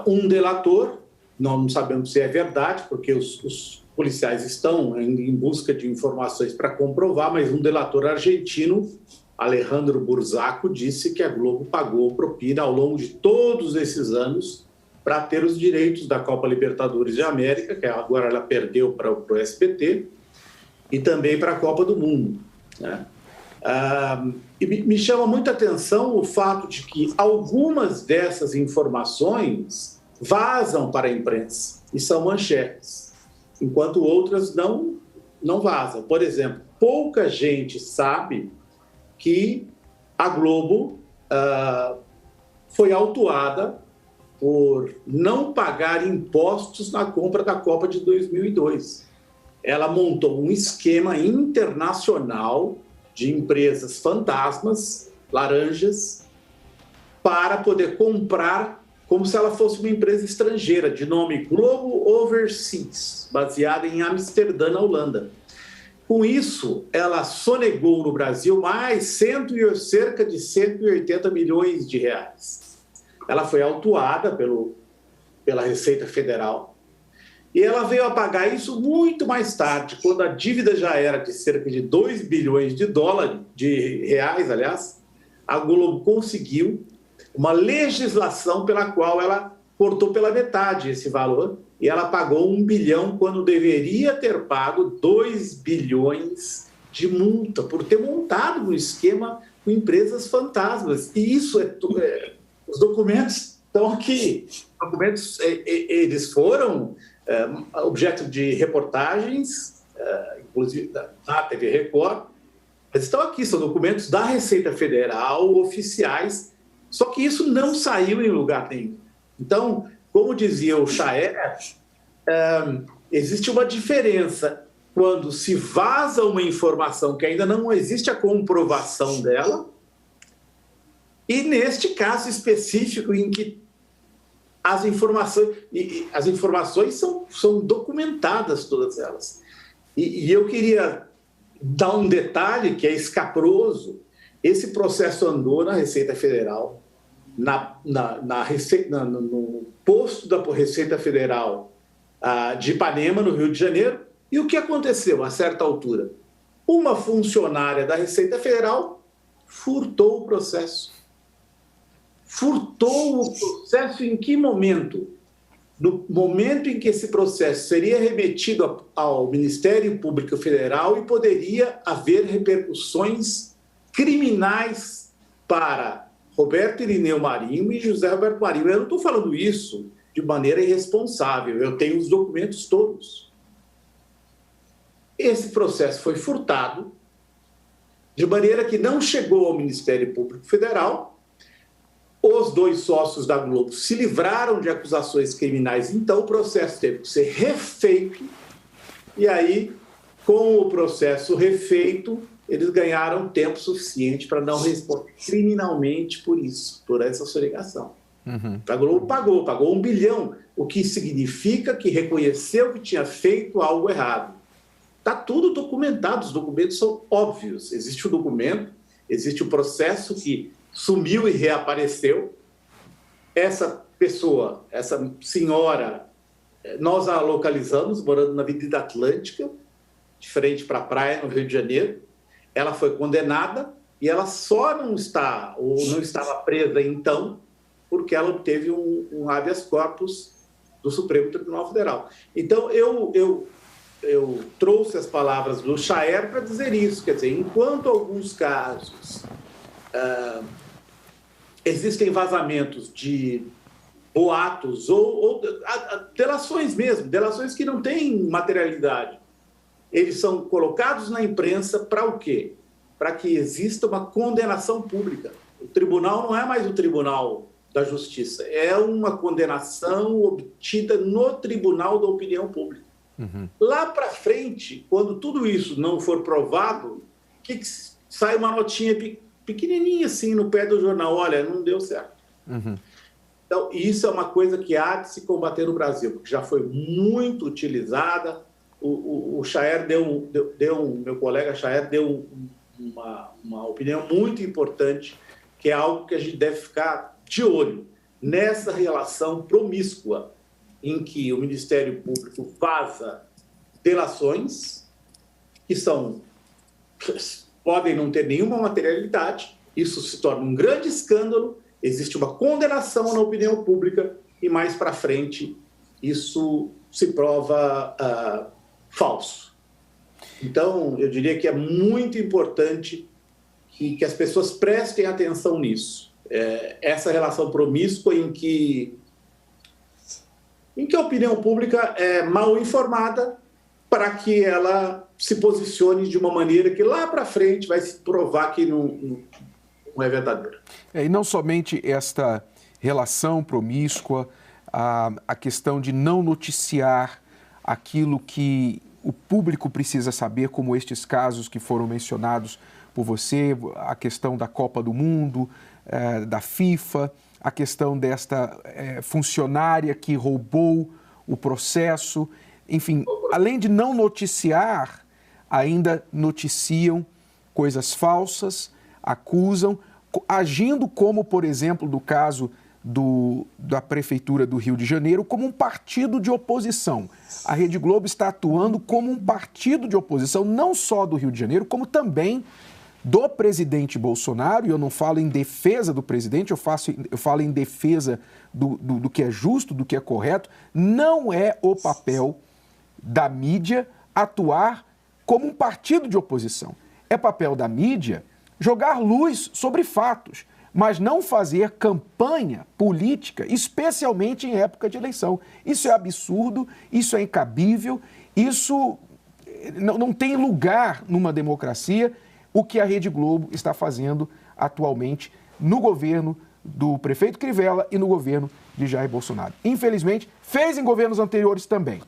Um delator, nós não sabemos se é verdade, porque os policiais estão em busca de informações para comprovar, mas um delator argentino, Alejandro Burzaco, disse que a Globo pagou propina ao longo de todos esses anos para ter os direitos da Copa Libertadores de América, que agora ela perdeu para o SBT, e também para a Copa do Mundo, né? E me chama muita atenção o fato de que algumas dessas informações vazam para a imprensa e são manchetes, enquanto outras não vazam. Por exemplo, pouca gente sabe que a Globo foi autuada por não pagar impostos na compra da Copa de 2002. Ela montou um esquema internacional de empresas fantasmas, laranjas, para poder comprar como se ela fosse uma empresa estrangeira, de nome Globo Overseas, baseada em Amsterdã, na Holanda. Com isso, ela sonegou no Brasil cerca de 180 milhões de reais. Ela foi autuada pela Receita Federal, e ela veio a pagar isso muito mais tarde, quando a dívida já era de cerca de 2 bilhões de reais, aliás. A Globo conseguiu uma legislação pela qual ela cortou pela metade esse valor, e ela pagou 1 bilhão quando deveria ter pago 2 bilhões de multa por ter montado um esquema com empresas fantasmas. E isso os documentos estão aqui. Os documentos, eles foram objeto de reportagens, inclusive da TV Record, mas estão aqui, são documentos da Receita Federal, oficiais, só que isso não saiu em lugar nenhum. Então, como dizia o Chaer, existe uma diferença quando se vaza uma informação que ainda não existe a comprovação dela, e neste caso específico em que as informações são documentadas, todas elas. E eu queria dar um detalhe que é escabroso. Esse processo andou na Receita Federal, no posto da Receita Federal de Ipanema, no Rio de Janeiro. E o que aconteceu a certa altura? Uma funcionária da Receita Federal furtou o processo. Furtou o processo em que momento? No momento em que esse processo seria remetido ao Ministério Público Federal e poderia haver repercussões criminais para Roberto Irineu Marinho e José Roberto Marinho. Eu não estou falando isso de maneira irresponsável, eu tenho os documentos todos. Esse processo foi furtado de maneira que não chegou ao Ministério Público Federal. Os 2 sócios da Globo se livraram de acusações criminais, então o processo teve que ser refeito, e aí, com o processo refeito, eles ganharam tempo suficiente para não responder criminalmente por isso, por essa sonegação. A Globo pagou $1 bilhão, o que significa que reconheceu que tinha feito algo errado. Está tudo documentado, os documentos são óbvios. Existe o documento, existe o processo que sumiu e reapareceu. Essa pessoa, essa senhora, nós a localizamos morando na Avenida Atlântica, de frente para a praia, no Rio de Janeiro. Ela foi condenada e ela só não está, ou não estava presa então, porque ela obteve um habeas corpus do Supremo Tribunal Federal. Então, eu trouxe as palavras do Chaer para dizer isso. Quer dizer, enquanto alguns casos existem vazamentos de boatos ou delações mesmo, delações que não têm materialidade, eles são colocados na imprensa para o quê? Para que exista uma condenação pública. O tribunal não é mais o Tribunal da Justiça, é uma condenação obtida no Tribunal da Opinião Pública. Lá para frente, quando tudo isso não for provado, que sai uma notinha pequenininha assim no pé do jornal, olha, não deu certo. Então, isso é uma coisa que há de se combater no Brasil, porque já foi muito utilizada. O Chaer meu colega Chaer deu uma opinião muito importante, que é algo que a gente deve ficar de olho nessa relação promíscua em que o Ministério Público vaza delações que podem não ter nenhuma materialidade, isso se torna um grande escândalo, existe uma condenação na opinião pública e mais para frente isso se prova falso. Então, eu diria que é muito importante que as pessoas prestem atenção nisso. Essa relação promíscua em que a opinião pública é mal informada para que ela se posicione de uma maneira que lá para frente vai se provar que não é verdadeira. E não somente esta relação promíscua, a questão de não noticiar aquilo que o público precisa saber, como estes casos que foram mencionados por você, a questão da Copa do Mundo, da FIFA, a questão desta funcionária que roubou o processo. Enfim, além de não noticiar, ainda noticiam coisas falsas, acusam, agindo como, por exemplo, do caso da Prefeitura do Rio de Janeiro, como um partido de oposição. A Rede Globo está atuando como um partido de oposição, não só do Rio de Janeiro, como também do presidente Bolsonaro. E eu não falo em defesa do presidente, eu falo em defesa do que é justo, do que é correto. Não é o papel da mídia atuar como um partido de oposição. É papel da mídia jogar luz sobre fatos, mas não fazer campanha política, especialmente em época de eleição. Isso é absurdo, isso é incabível, isso não tem lugar numa democracia, o que a Rede Globo está fazendo atualmente no governo do prefeito Crivella e no governo de Jair Bolsonaro. Infelizmente, fez em governos anteriores também.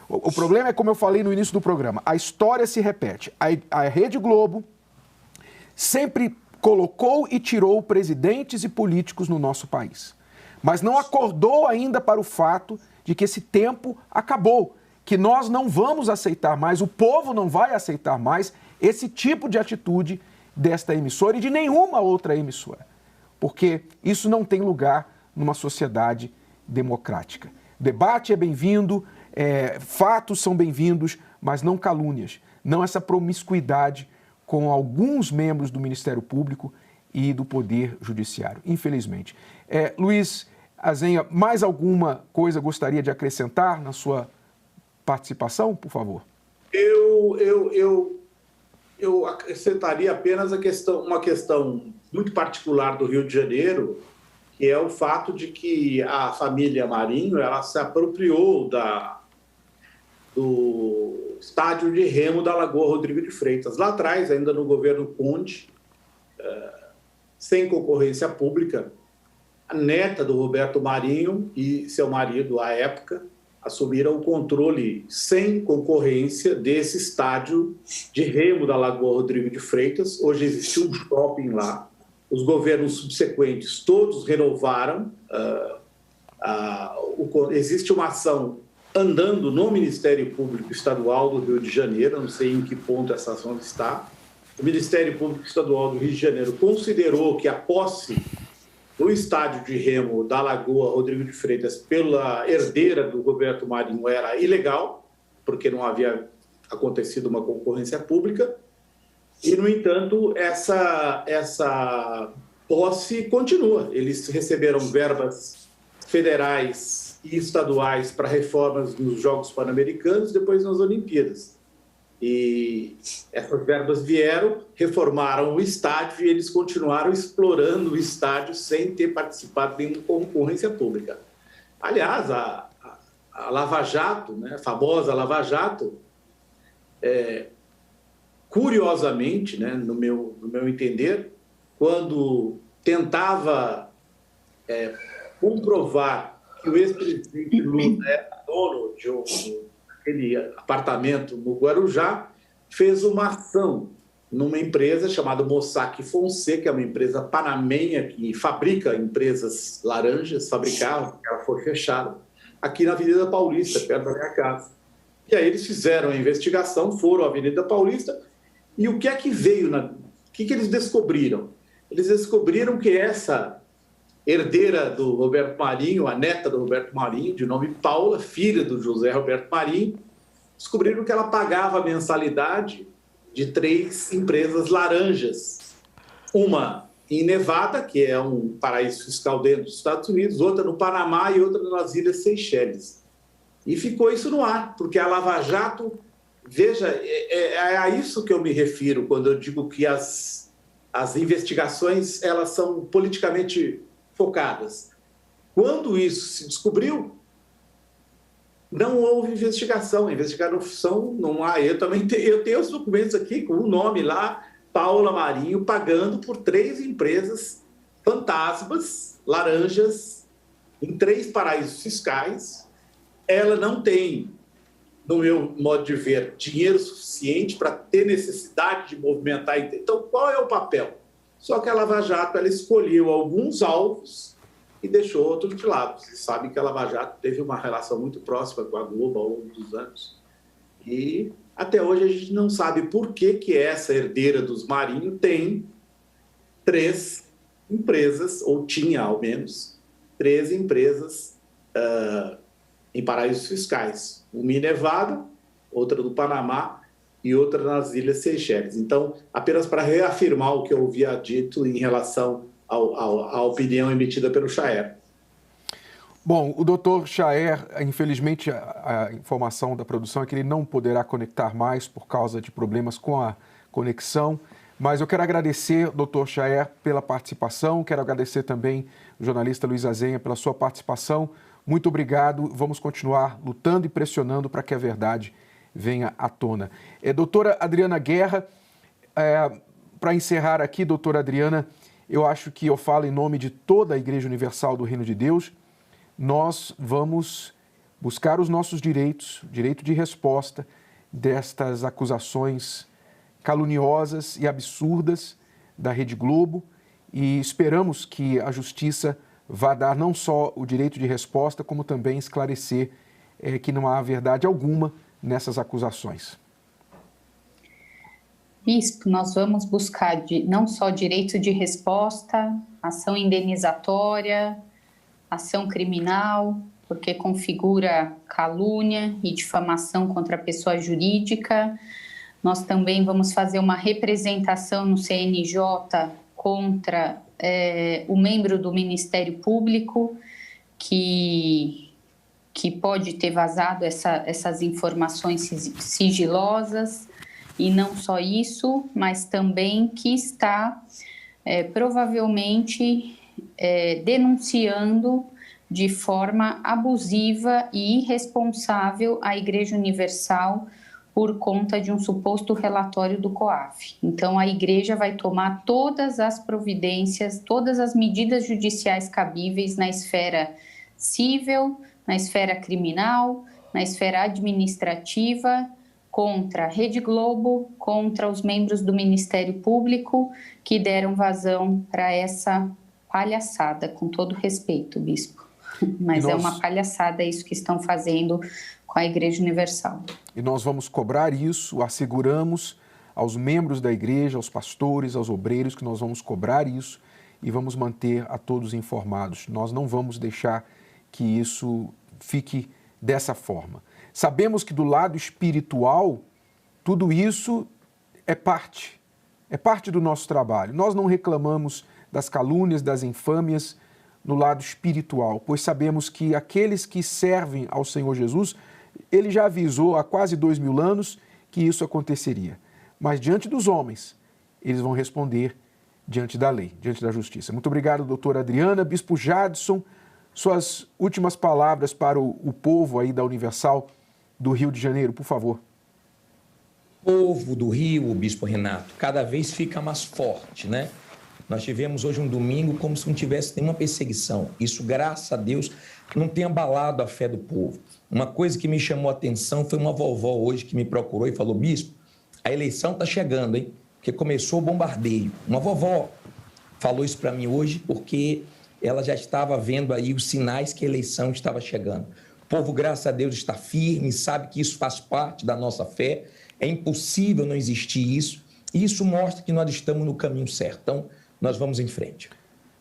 O problema é, como eu falei no início do programa, a história se repete. A Rede Globo sempre colocou e tirou presidentes e políticos no nosso país, mas não acordou ainda para o fato de que esse tempo acabou, que nós não vamos aceitar mais, o povo não vai aceitar mais esse tipo de atitude desta emissora e de nenhuma outra emissora, porque isso não tem lugar numa sociedade democrática. Debate é bem-vindo, fatos são bem-vindos, mas não calúnias, não essa promiscuidade com alguns membros do Ministério Público e do Poder Judiciário, infelizmente. Luiz Azenha, mais alguma coisa gostaria de acrescentar na sua participação, por favor? Eu acrescentaria apenas uma questão muito particular do Rio de Janeiro, que é o fato de que a família Marinho ela se apropriou do estádio de remo da Lagoa Rodrigo de Freitas. Lá atrás, ainda no governo Conde, sem concorrência pública, a neta do Roberto Marinho e seu marido, à época, assumiram o controle sem concorrência desse estádio de remo da Lagoa Rodrigo de Freitas. Hoje existe um shopping lá. Os governos subsequentes todos renovaram. Existe uma ação andando no Ministério Público Estadual do Rio de Janeiro, não sei em que ponto essa ação está. O Ministério Público Estadual do Rio de Janeiro considerou que a posse do estádio de remo da Lagoa Rodrigo de Freitas pela herdeira do Roberto Marinho era ilegal, porque não havia acontecido uma concorrência pública. E, no entanto, essa posse continua. Eles receberam verbas federais e estaduais para reformas nos Jogos Pan-Americanos, depois nas Olimpíadas. E essas verbas vieram, reformaram o estádio e eles continuaram explorando o estádio sem ter participado de nenhuma concorrência pública. Aliás, a Lava Jato, né, a famosa Lava Jato, curiosamente, né, no meu entender, quando tentava comprovar que o ex-presidente Lula era dono de aquele apartamento no Guarujá, fez uma ação numa empresa chamada Mossack Fonseca, que é uma empresa panamenha que fabrica empresas laranjas, fabricava, ela foi fechada, aqui na Avenida Paulista, perto da minha casa. E aí eles fizeram a investigação, foram à Avenida Paulista, e o que é que veio? O que eles descobriram? Eles descobriram que essa herdeira do Roberto Marinho, a neta do Roberto Marinho, de nome Paula, filha do José Roberto Marinho, descobriram que ela pagava a mensalidade de 3 empresas laranjas. Uma em Nevada, que é um paraíso fiscal dentro dos Estados Unidos, outra no Panamá e outra nas Ilhas Seychelles. E ficou isso no ar, porque a Lava Jato, veja, é a isso que eu me refiro quando eu digo que as investigações elas são politicamente focadas. Quando isso se descobriu, não houve investigação. A investigação não há. Eu tenho os documentos aqui com o nome lá, Paula Marinho, pagando por 3 empresas fantasmas, laranjas, em 3 paraísos fiscais. Ela não tem, no meu modo de ver, dinheiro suficiente para ter necessidade de movimentar. Então, qual é o papel? Só que a Lava Jato ela escolheu alguns alvos e deixou outros de lado. Vocês sabem que a Lava Jato teve uma relação muito próxima com a Globo ao longo dos anos. E até hoje a gente não sabe por que essa herdeira dos Marinho tem 3 empresas, ou tinha ao menos 3 empresas em paraísos fiscais. Uma em Nevada, outra no Panamá e outra nas Ilhas Seychelles. Então, apenas para reafirmar o que eu havia dito em relação à opinião emitida pelo Chaer. Bom, o doutor Chaer, infelizmente, a informação da produção é que ele não poderá conectar mais por causa de problemas com a conexão, mas eu quero agradecer, doutor Chaer, pela participação, quero agradecer também o jornalista Luiz Azenha pela sua participação. Muito obrigado, vamos continuar lutando e pressionando para que a verdade venha à tona. Doutora Adriana Guerra, para encerrar aqui, doutora Adriana, eu acho que eu falo em nome de toda a Igreja Universal do Reino de Deus. Nós vamos buscar os nossos direitos, direito de resposta destas acusações caluniosas e absurdas da Rede Globo e esperamos que a Justiça vá dar não só o direito de resposta, como também esclarecer que não há verdade alguma nessas acusações. Bispo, nós vamos buscar não só direito de resposta, ação indenizatória, ação criminal, porque configura calúnia e difamação contra a pessoa jurídica. Nós também vamos fazer uma representação no CNJ contra o membro do Ministério Público que pode ter vazado essas informações sigilosas. E não só isso, mas também que está provavelmente denunciando de forma abusiva e irresponsável a Igreja Universal por conta de um suposto relatório do COAF. Então, a igreja vai tomar todas as providências, todas as medidas judiciais cabíveis na esfera civil, na esfera criminal, na esfera administrativa, contra a Rede Globo, contra os membros do Ministério Público que deram vazão para essa palhaçada, com todo respeito, bispo. Mas é uma palhaçada isso que estão fazendo com a Igreja Universal. E nós vamos cobrar isso, asseguramos aos membros da igreja, aos pastores, aos obreiros, que nós vamos cobrar isso e vamos manter a todos informados. Nós não vamos deixar que isso fique dessa forma. Sabemos que do lado espiritual, tudo isso é parte do nosso trabalho. Nós não reclamamos das calúnias, das infâmias no lado espiritual, pois sabemos que aqueles que servem ao Senhor Jesus, ele já avisou há quase 2000 anos que isso aconteceria. Mas diante dos homens, eles vão responder diante da lei, diante da justiça. Muito obrigado, doutora Adriana. Bispo Jadson, suas últimas palavras para o povo aí da Universal do Rio de Janeiro, por favor. O povo do Rio, o Bispo Renato, cada vez fica mais forte, né? Nós tivemos hoje um domingo como se não tivesse nenhuma perseguição. Isso, graças a Deus, não tem abalado a fé do povo. Uma coisa que me chamou a atenção foi uma vovó hoje que me procurou e falou: bispo, a eleição está chegando, hein? Porque começou o bombardeio. Uma vovó falou isso para mim hoje porque ela já estava vendo aí os sinais que a eleição estava chegando. O povo, graças a Deus, está firme, sabe que isso faz parte da nossa fé. É impossível não existir isso. E isso mostra que nós estamos no caminho certo. Então, nós vamos em frente.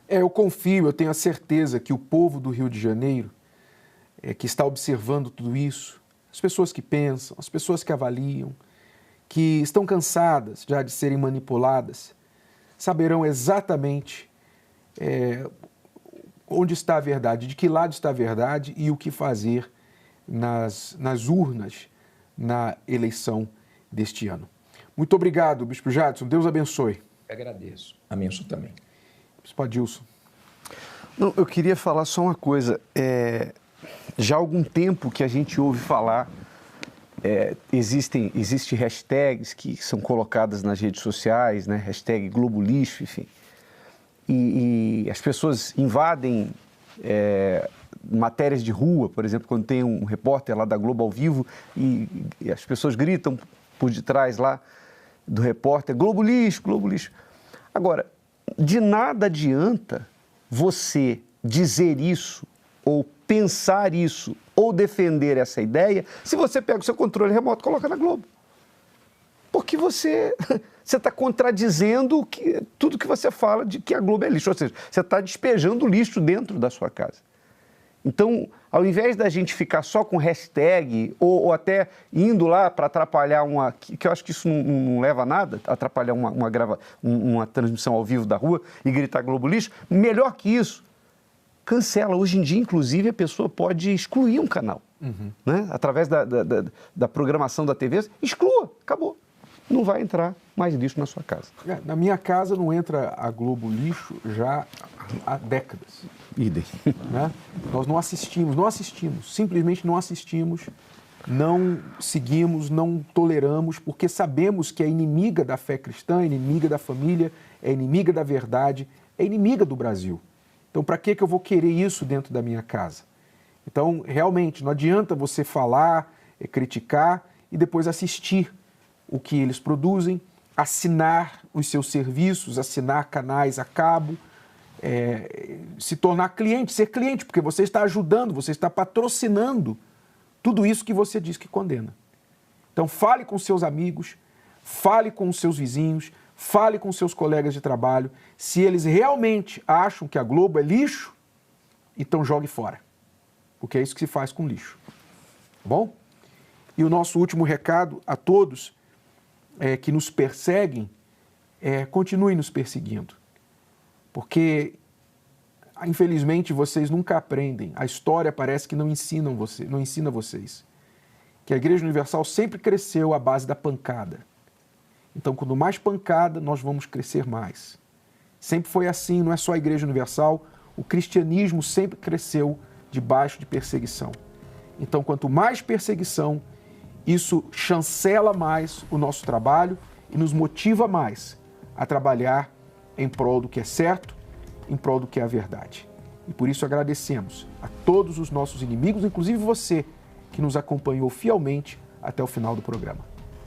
Eu confio, eu tenho a certeza que o povo do Rio de Janeiro, que está observando tudo isso, as pessoas que pensam, as pessoas que avaliam, que estão cansadas já de serem manipuladas, saberão exatamente onde está a verdade, de que lado está a verdade e o que fazer nas urnas na eleição deste ano. Muito obrigado, Bispo Jadson. Deus abençoe. Eu agradeço. Amém, eu também. Bispo Adilson. Não, eu queria falar só uma coisa. Já há algum tempo que a gente ouve falar, existem hashtags que são colocadas nas redes sociais, né? Hashtag Globo Lixo, enfim. E as pessoas invadem matérias de rua, por exemplo, quando tem um repórter lá da Globo ao vivo e as pessoas gritam por detrás lá do repórter: Globo Lixo, Globo Lixo. Agora, de nada adianta você dizer isso ou pensar isso ou defender essa ideia se você pega o seu controle remoto e coloca na Globo. Porque você está contradizendo tudo que você fala de que a Globo é lixo. Ou seja, você está despejando lixo dentro da sua casa. Então, ao invés da gente ficar só com hashtag ou até indo lá para atrapalhar que eu acho que isso não leva a nada, atrapalhar uma transmissão ao vivo da rua e gritar Globo Lixo, melhor que isso, cancela. Hoje em dia, inclusive, a pessoa pode excluir um canal. Né? Através da programação da TV, exclua, acabou. Não vai entrar mais lixo na sua casa. Na minha casa não entra a Globo Lixo já há décadas. Idem. Né? Nós não assistimos, simplesmente não assistimos, não seguimos, não toleramos, porque sabemos que é inimiga da fé cristã, é inimiga da família, é inimiga da verdade, é inimiga do Brasil. Então, para que eu vou querer isso dentro da minha casa? Então, realmente, não adianta você falar, criticar e depois assistir o que eles produzem, assinar os seus serviços, assinar canais a cabo, se tornar cliente, ser cliente, porque você está ajudando, você está patrocinando tudo isso que você diz que condena. Então, fale com seus amigos, fale com os seus vizinhos, fale com seus colegas de trabalho. Se eles realmente acham que a Globo é lixo, então jogue fora, porque é isso que se faz com lixo. Bom? E o nosso último recado a todos que nos perseguem, continuem nos perseguindo. Porque, infelizmente, vocês nunca aprendem. A história parece que não ensina vocês. Que a Igreja Universal sempre cresceu à base da pancada. Então, quanto mais pancada, nós vamos crescer mais. Sempre foi assim, não é só a Igreja Universal. O cristianismo sempre cresceu debaixo de perseguição. Então, quanto mais perseguição Isso chancela mais o nosso trabalho e nos motiva mais a trabalhar em prol do que é certo, em prol do que é a verdade. E por isso agradecemos a todos os nossos inimigos, inclusive você que nos acompanhou fielmente até o final do programa.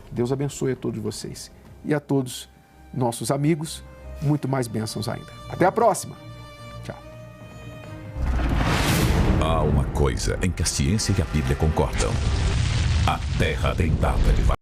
Que Deus abençoe a todos vocês e a todos nossos amigos, muito mais bênçãos ainda. Até a próxima! Tchau. Há uma coisa em que a ciência e a Bíblia concordam. A Terra tem data de